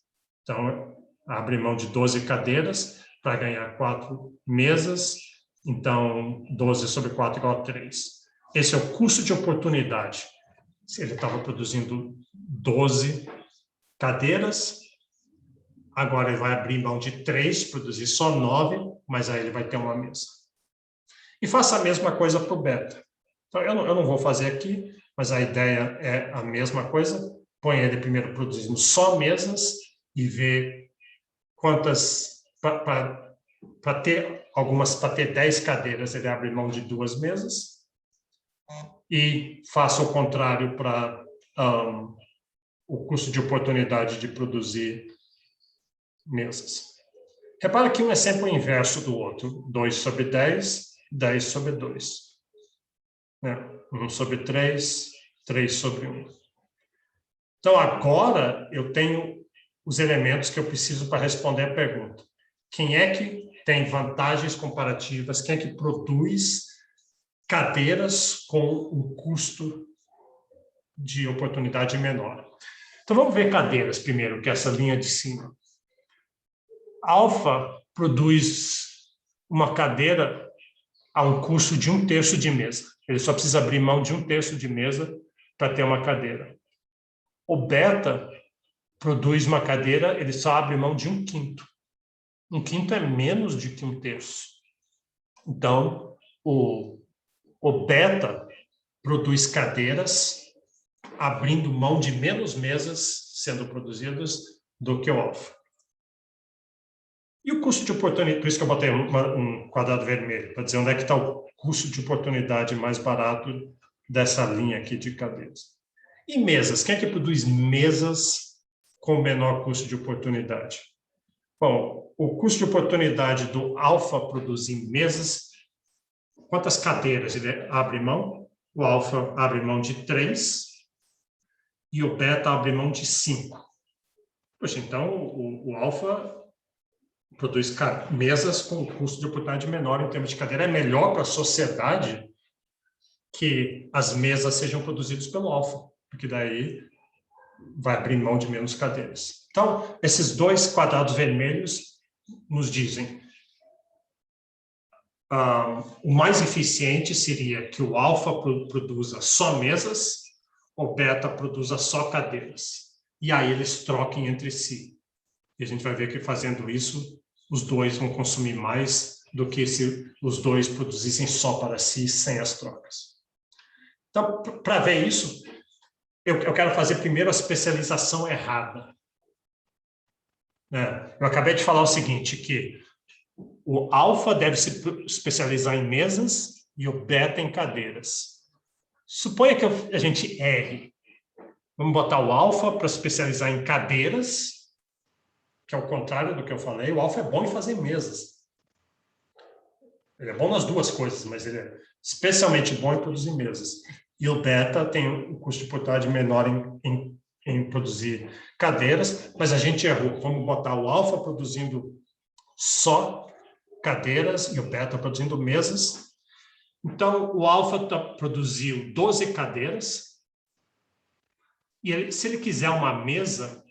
S1: Então, abre mão de 12 cadeiras para ganhar 4 mesas, então 12 sobre 4 igual a 3. Esse é o custo de oportunidade. Se ele estava produzindo 12 cadeiras, agora ele vai abrir mão de 3, produzir só 9, mas aí ele vai ter uma mesa. E faça a mesma coisa para o beta. Então, eu não vou fazer aqui, mas a ideia é a mesma coisa. Põe ele primeiro produzindo só mesas e vê quantas... Para ter 10 cadeiras, ele abre mão de 2 mesas. E faça o contrário para o custo de oportunidade de produzir mesas. Repara que um é sempre o inverso do outro. 2 sobre 10, 10 sobre 2. 1 sobre 3, 3 sobre 1. Então, agora eu tenho os elementos que eu preciso para responder a pergunta. Quem é que tem vantagens comparativas? Quem é que produz cadeiras com um custo de oportunidade menor? Então, vamos ver cadeiras primeiro, que é essa linha de cima. Alfa produz uma cadeira a um custo de 1/3 de mesa. Ele só precisa abrir mão de 1/3 de mesa para ter uma cadeira. O beta produz uma cadeira, ele só abre mão de 1/5. 1/5 é menos de que 1/3. Então, o beta produz cadeiras abrindo mão de menos mesas sendo produzidas do que o alfa. E o custo de oportunidade, por isso que eu botei um quadrado vermelho, para dizer onde é que está o custo de oportunidade mais barato dessa linha aqui de cadeiras. E mesas, quem é que produz mesas com menor custo de oportunidade? Bom, o custo de oportunidade do alfa produzir mesas, quantas cadeiras ele abre mão? O alfa abre mão de 3 e o beta abre mão de 5. Poxa, então o alfa produz mesas com custo de oportunidade menor em termos de cadeira. É melhor para a sociedade que as mesas sejam produzidas pelo alfa, porque daí vai abrir mão de menos cadeiras. Então, esses dois quadrados vermelhos nos dizem o mais eficiente seria que o alfa produza só mesas, o beta produza só cadeiras. E aí eles troquem entre si. E a gente vai ver que fazendo isso, os dois vão consumir mais do que se os dois produzissem só para si, sem as trocas. Então, para ver isso, eu quero fazer primeiro a especialização errada. Eu acabei de falar o seguinte, que o alfa deve se especializar em mesas e o beta em cadeiras. Suponha que a gente erre. Vamos botar o alfa para especializar em cadeiras, que é o contrário do que eu falei. O alfa é bom em fazer mesas. Ele é bom nas duas coisas, mas ele é especialmente bom em produzir mesas. E o beta tem um custo de oportunidade menor em produzir cadeiras, mas a gente errou. Vamos botar o alfa produzindo só cadeiras e o beta produzindo mesas. Então, o alfa produziu 12 cadeiras e se ele quiser uma mesa,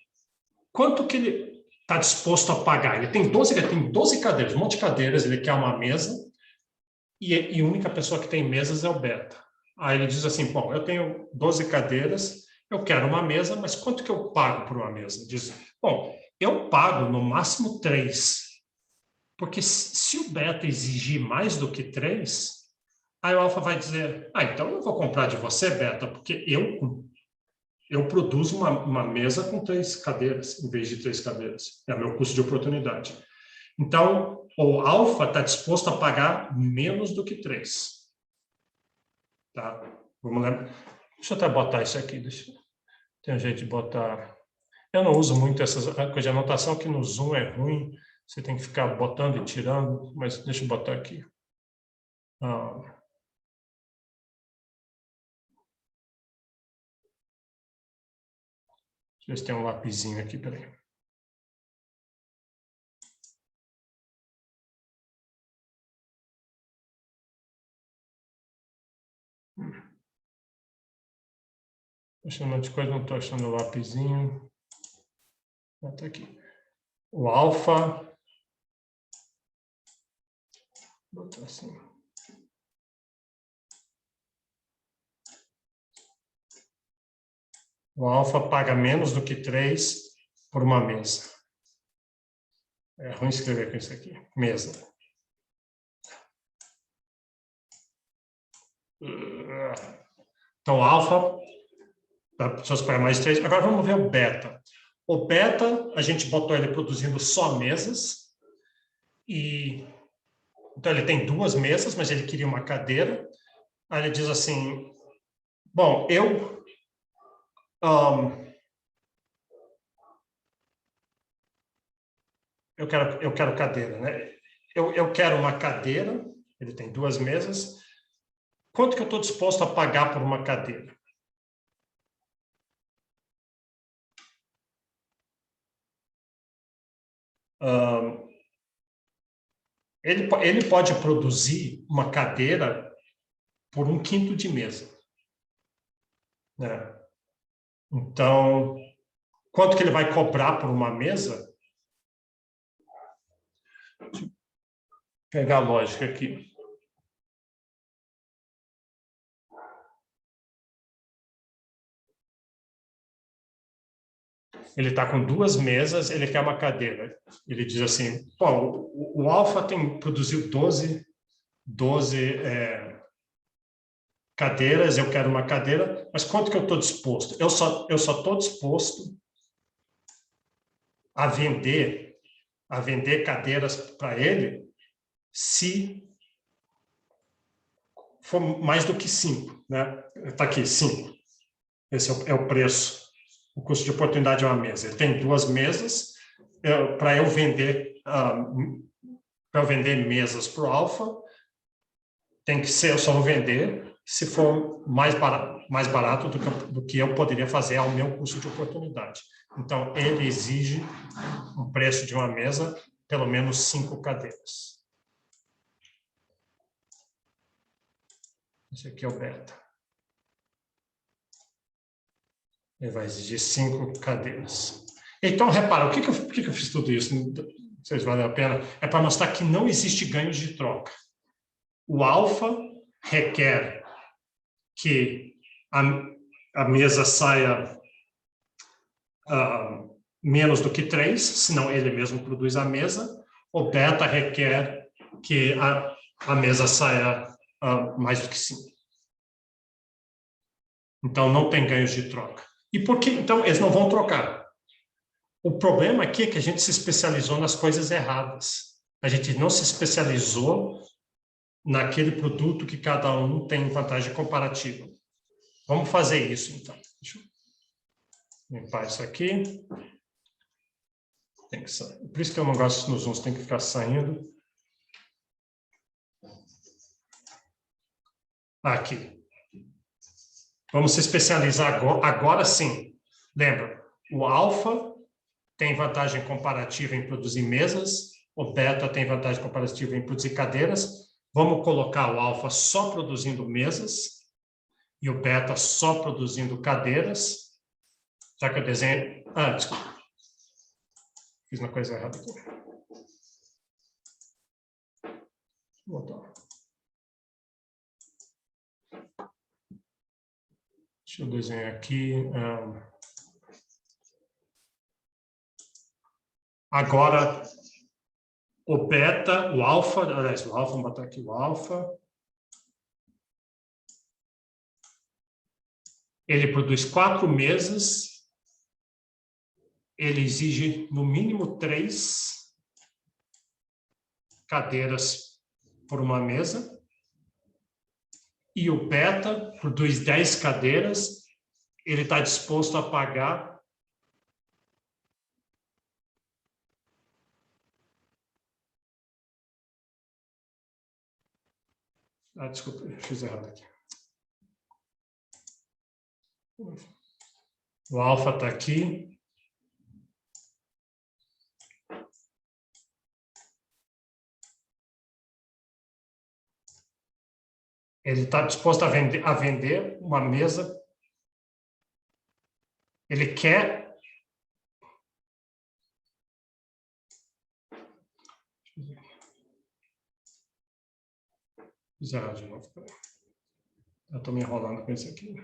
S1: quanto que ele está disposto a pagar? Ele tem 12 cadeiras, um monte de cadeiras, ele quer uma mesa e a única pessoa que tem mesas é o beta. Aí ele diz assim, bom, eu tenho 12 cadeiras, eu quero uma mesa, mas quanto que eu pago por uma mesa? Diz, bom, eu pago no máximo 3, porque se o beta exigir mais do que 3, aí o alfa vai dizer, então eu não vou comprar de você, beta, porque eu produzo uma mesa com 3 cadeiras, em vez de 3 cadeiras. É o meu custo de oportunidade. Então, o alfa está disposto a pagar menos do que 3. Tá? Vamos lá. Deixa eu até botar isso aqui. Tem um jeito de botar... Eu não uso muito essas coisas de anotação, que no Zoom é ruim. Você tem que ficar botando e tirando, mas deixa eu botar aqui. Deixa eu ver se tem um lapisinho aqui, peraí. Estou achando um monte de coisa, não estou achando o lapisinho. Está aqui. O alfa. Vou botar assim. O alfa paga menos do que 3 por uma mesa. É ruim escrever com isso aqui. Mesa. Então, o alfa, as pessoas pagam mais 3. Agora vamos ver o beta. O beta, a gente botou ele produzindo só mesas. Então, ele tem 2 mesas, mas ele queria uma cadeira. Aí ele diz assim, bom, eu quero cadeira, né? Eu quero uma cadeira, ele tem 2 mesas. Quanto que eu estou disposto a pagar por uma cadeira? Ele pode produzir uma cadeira por 1/5 de mesa. Né? Então, quanto que ele vai cobrar por uma mesa. Deixa eu pegar a lógica aqui. Ele está com 2 mesas, ele quer uma cadeira. Ele diz assim, pô, o Alfa produziu 12 cadeiras, eu quero uma cadeira, mas quanto que eu estou disposto? Eu só estou disposto a vender cadeiras para ele se for mais do que 5, né? Está aqui, 5. Esse é o preço. O custo de oportunidade é uma mesa. Ele tem 2 mesas. Para eu vender mesas para o Alfa, tem que ser, eu só vou vender se for mais barato do que eu poderia fazer ao meu custo de oportunidade. Então, ele exige um preço de uma mesa, pelo menos 5 cadeiras. Esse aqui é o beta. Ele vai exigir 5 cadeiras. Então, repara, por que eu fiz tudo isso? Não sei se vale a pena. É para mostrar que não existe ganhos de troca. O Alfa requer que a mesa saia menos do que 3, senão ele mesmo produz a mesa. O beta requer que a mesa saia mais do que 5. Então, não tem ganhos de troca. E por que? Então, eles não vão trocar. O problema aqui é que a gente se especializou nas coisas erradas. A gente não se especializou naquele produto que cada um tem vantagem comparativa. Vamos fazer isso, então. Deixa eu limpar isso aqui. Tem que sair. Por isso que eu não gosto nos zooms, tem que ficar saindo. Aqui. Vamos se especializar agora sim. Lembra, o Alfa tem vantagem comparativa em produzir mesas, o Beta tem vantagem comparativa em produzir cadeiras. Vamos colocar o Alfa só produzindo mesas e o Beta só produzindo cadeiras. Já que eu desenho... desculpa. Fiz uma coisa errada aqui. Vou voltar. Deixa eu desenhar aqui. Agora, o beta, o alfa, aliás, o alfa, vamos botar aqui o alfa. Ele produz 4 mesas. Ele exige, no mínimo, 3 cadeiras por uma mesa. E o beta produz 10 cadeiras. Ele está disposto a pagar desculpa, eu fiz errado aqui. O alfa está aqui. Ele está disposto a vender uma mesa. Ele quer... Fiz errado de novo. Eu estou me enrolando com isso aqui.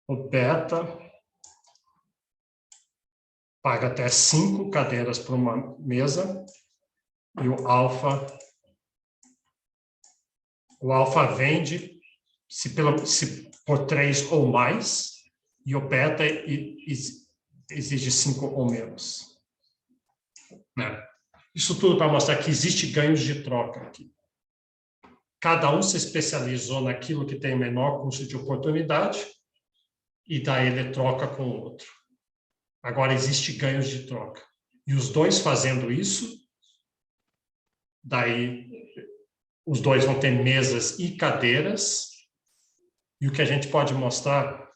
S1: O beta paga até 5 cadeiras por uma mesa e o alfa vende se por 3 ou mais e o beta exige 5 ou menos. Isso tudo para mostrar que existe ganhos de troca aqui. Cada um se especializou naquilo que tem menor custo de oportunidade e daí ele troca com o outro. Agora, existe ganhos de troca. E os dois fazendo isso, daí os dois vão ter mesas e cadeiras. E o que a gente pode mostrar...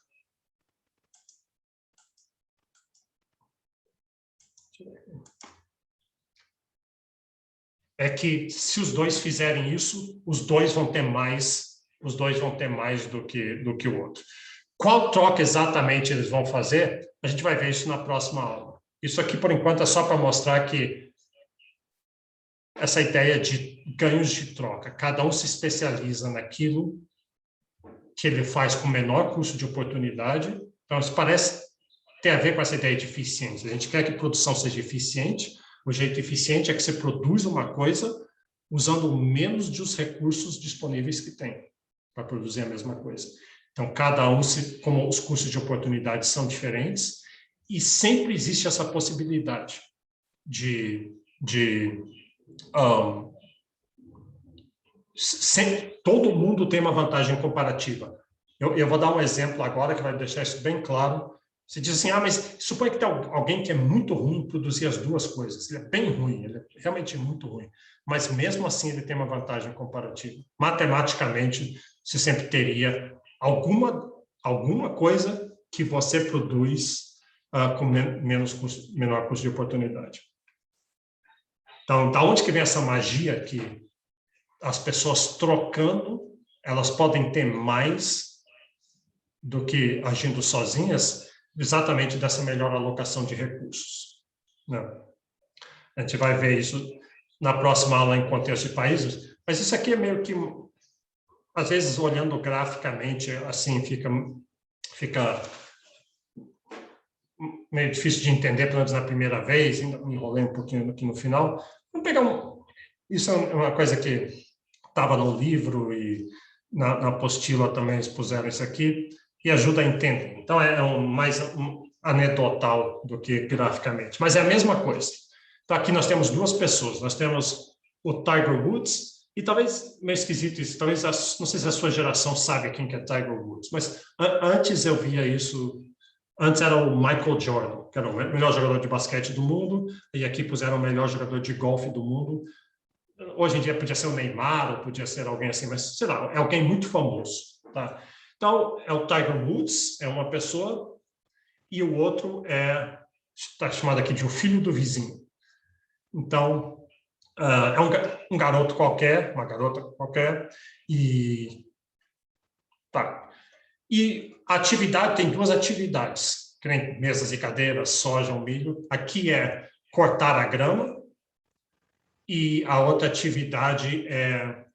S1: é que, se os dois fizerem isso, os dois vão ter mais os dois vão ter mais do que o outro. Qual troca exatamente eles vão fazer? A gente vai ver isso na próxima aula. Isso aqui, por enquanto, é só para mostrar que essa ideia de ganhos de troca, cada um se especializa naquilo que ele faz com menor custo de oportunidade. Então, isso parece ter a ver com essa ideia de eficiência. A gente quer que a produção seja eficiente. O jeito eficiente é que você produz uma coisa usando menos dos recursos disponíveis que tem para produzir a mesma coisa. Então, cada um, como os custos de oportunidade são diferentes, e sempre existe essa possibilidade sempre, todo mundo tem uma vantagem comparativa. Eu vou dar um exemplo agora que vai deixar isso bem claro. Você diz assim, mas suponha que tem alguém que é muito ruim em produzir as duas coisas. Ele é bem ruim, ele é realmente muito ruim. Mas mesmo assim ele tem uma vantagem comparativa. Matematicamente, você sempre teria alguma coisa que você produz com menor custo de oportunidade. Então, da onde que vem essa magia que as pessoas trocando, elas podem ter mais do que agindo sozinhas, exatamente dessa melhor alocação de recursos, né? A gente vai ver isso na próxima aula em contexto de países, mas isso aqui é meio que, às vezes, olhando graficamente, assim, fica meio difícil de entender, pelo menos na primeira vez, ainda me enrolei um pouquinho aqui no final. Vamos pegar isso é uma coisa que estava no livro e na apostila também expuseram isso aqui, e ajuda a entender. Então, é mais anedotal do que graficamente, mas é a mesma coisa. Então, aqui nós temos duas pessoas, nós temos o Tiger Woods, e talvez, meio esquisito isso, talvez, não sei se a sua geração sabe quem que é Tiger Woods, mas antes eu via isso, antes era o Michael Jordan, que era o melhor jogador de basquete do mundo, e aqui puseram o melhor jogador de golfe do mundo. Hoje em dia podia ser o Neymar, ou podia ser alguém assim, mas, sei lá, é alguém muito famoso, tá? Então, é o Tiger Woods, é uma pessoa, e o outro está chamado aqui de o filho do vizinho. Então, é um garoto qualquer, uma garota qualquer, e a atividade, tem duas atividades, que nem mesas e cadeiras, soja, milho. Aqui é cortar a grama, e a outra atividade é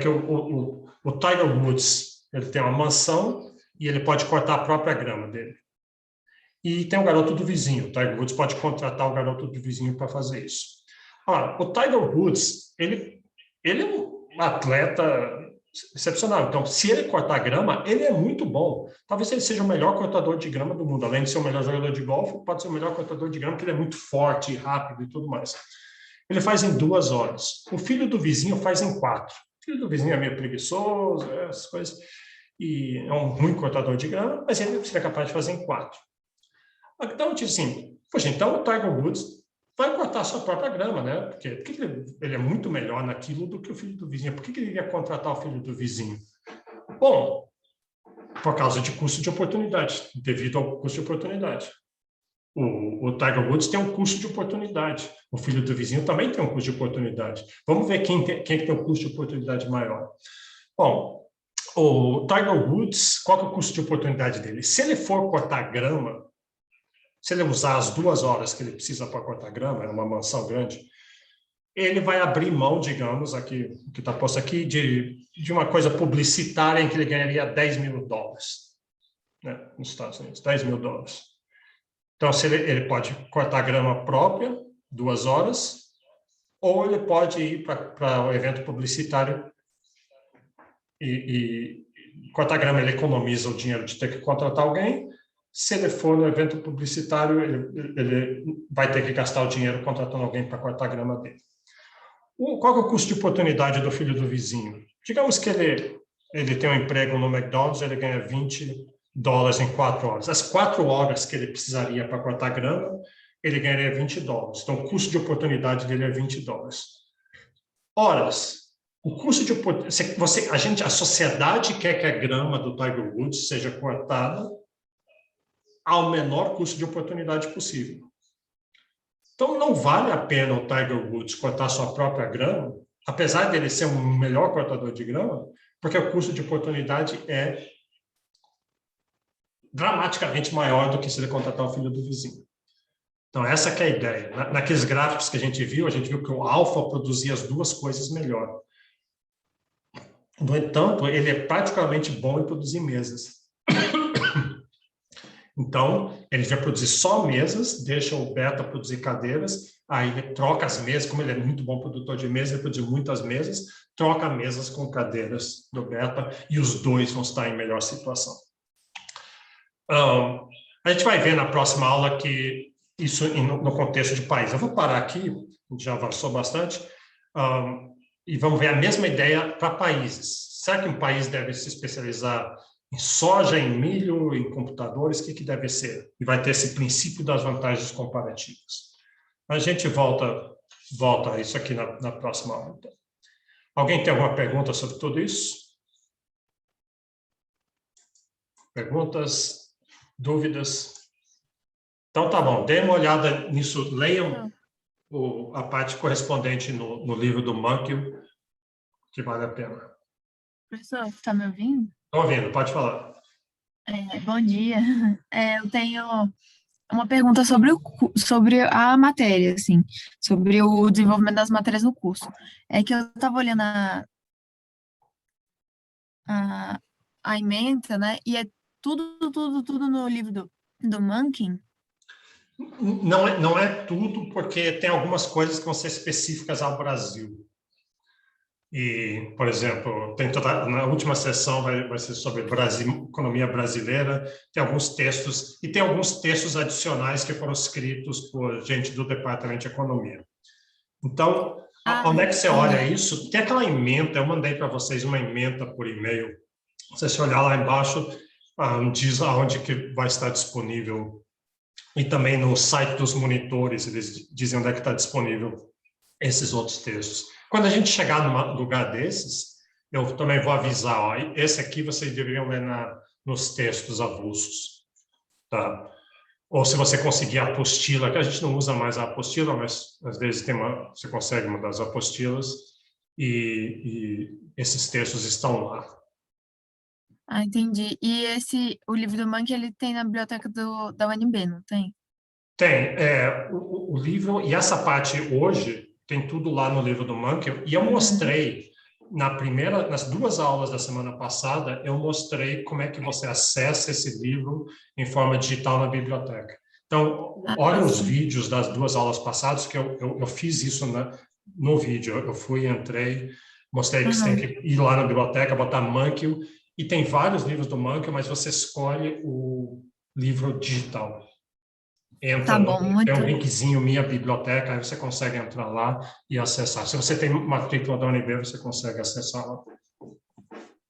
S1: que o Tiger Woods, ele tem uma mansão e ele pode cortar a própria grama dele. E tem o garoto do vizinho. O Tiger Woods pode contratar o garoto do vizinho para fazer isso. O Tiger Woods, ele é um atleta excepcional. Então, se ele cortar grama, ele é muito bom. Talvez ele seja o melhor cortador de grama do mundo. Além de ser o melhor jogador de golfe, pode ser o melhor cortador de grama, porque ele é muito forte, rápido e tudo mais. Ele faz em 2 horas. O filho do vizinho faz em 4. O filho do vizinho é meio preguiçoso, essas coisas, e é um ruim cortador de grama, mas ele seria capaz de fazer em 4. Então, eu disse assim, poxa, então o Tiger Woods vai cortar a sua própria grama, né? Por que ele é muito melhor naquilo do que o filho do vizinho? Por que ele iria contratar o filho do vizinho? Bom, por causa de custo de oportunidade, devido ao custo de oportunidade. O Tiger Woods tem um custo de oportunidade. O filho do vizinho também tem um custo de oportunidade. Vamos ver quem tem um custo de oportunidade maior. Bom, o Tiger Woods, qual que é o custo de oportunidade dele? Se ele for cortar grama, se ele usar as 2 horas que ele precisa para cortar grama, é uma mansão grande, ele vai abrir mão, digamos, aqui, o que está posto aqui, de uma coisa publicitária em que ele ganharia $10 mil, né, nos Estados Unidos, $10 mil. Então, se ele pode cortar grama própria, 2 horas, ou ele pode ir para o evento publicitário e cortar grama, ele economiza o dinheiro de ter que contratar alguém. Se ele for no evento publicitário, ele vai ter que gastar o dinheiro contratando alguém para cortar a grama dele. Qual é o custo de oportunidade do filho do vizinho? Digamos que ele tem um emprego no McDonald's, ele ganha $20 em 4 horas. As 4 horas que ele precisaria para cortar grama, ele ganharia $20. Então, o custo de oportunidade dele é $20. Horas. O custo de oportunidade... A sociedade quer que a grama do Tiger Woods seja cortada ao menor custo de oportunidade possível. Então, não vale a pena o Tiger Woods cortar sua própria grama, apesar dele ser um melhor cortador de grama, porque o custo de oportunidade é dramaticamente maior do que se ele contratar o filho do vizinho. Então, essa que é a ideia. Naqueles gráficos que a gente viu que o alfa produzia as duas coisas melhor. No entanto, ele é particularmente bom em produzir mesas. Então, ele vai produzir só mesas, deixa o beta produzir cadeiras, aí ele troca as mesas, como ele é muito bom produtor de mesas, ele produz muitas mesas, troca mesas com cadeiras do beta, e os dois vão estar em melhor situação. A gente vai ver na próxima aula que isso no contexto de país. Eu vou parar aqui, a gente já avançou bastante, e vamos ver a mesma ideia para países. Será que um país deve se especializar em soja, em milho, em computadores? O que deve ser? E vai ter esse princípio das vantagens comparativas. A gente volta a isso aqui na próxima aula. Então. Alguém tem alguma pergunta sobre tudo isso? Perguntas? Dúvidas? Então, tá bom. Dê uma olhada nisso. Leiam a parte correspondente no livro do Mankiw, que vale a pena.
S2: Professor, está me ouvindo?
S1: Estou ouvindo, pode falar.
S2: Bom dia. Eu tenho uma pergunta sobre a matéria, assim, sobre o desenvolvimento das matérias no curso. É que eu estava olhando a ementa, né? E é tudo no livro do Mankiw.
S1: Não é tudo, porque tem algumas coisas que vão ser específicas ao Brasil. E, por exemplo, na última sessão vai ser sobre economia brasileira, tem alguns textos, e tem alguns textos adicionais que foram escritos por gente do Departamento de Economia. Então, onde é que você olha isso? Tem aquela ementa, eu mandei para vocês uma ementa por e-mail. Se olhar lá embaixo, diz aonde que vai estar disponível. E também no site dos monitores, eles dizem onde é que está disponível esses outros textos. Quando a gente chegar num lugar desses, eu também vou avisar, ó, esse aqui vocês deveriam ler nos textos avulsos, tá? Ou se você conseguir a apostila, que a gente não usa mais a apostila, mas às vezes você consegue uma das apostilas, e esses textos estão lá.
S2: Entendi. E o livro do Mankiw, ele tem na biblioteca da UNB, não tem?
S1: Tem. O livro, e essa parte hoje, tem tudo lá no livro do Mankiw, e eu mostrei, nas 2 aulas da semana passada, eu mostrei como é que você acessa esse livro em forma digital na biblioteca. Então, olha os vídeos das 2 aulas passadas, que eu fiz isso no vídeo. Eu fui, entrei, mostrei que você tem que ir lá na biblioteca, botar Mankiw, e tem vários livros do Mankiw, mas você escolhe o livro digital.
S2: Tá bom,
S1: Tem um linkzinho Minha Biblioteca, aí você consegue entrar lá e acessar. Se você tem matrícula da UNB, você consegue acessar lá.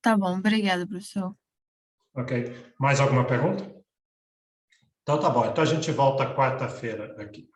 S2: Tá bom, obrigada, professor.
S1: Ok. Mais alguma pergunta? Então tá bom. Então a gente volta quarta-feira aqui.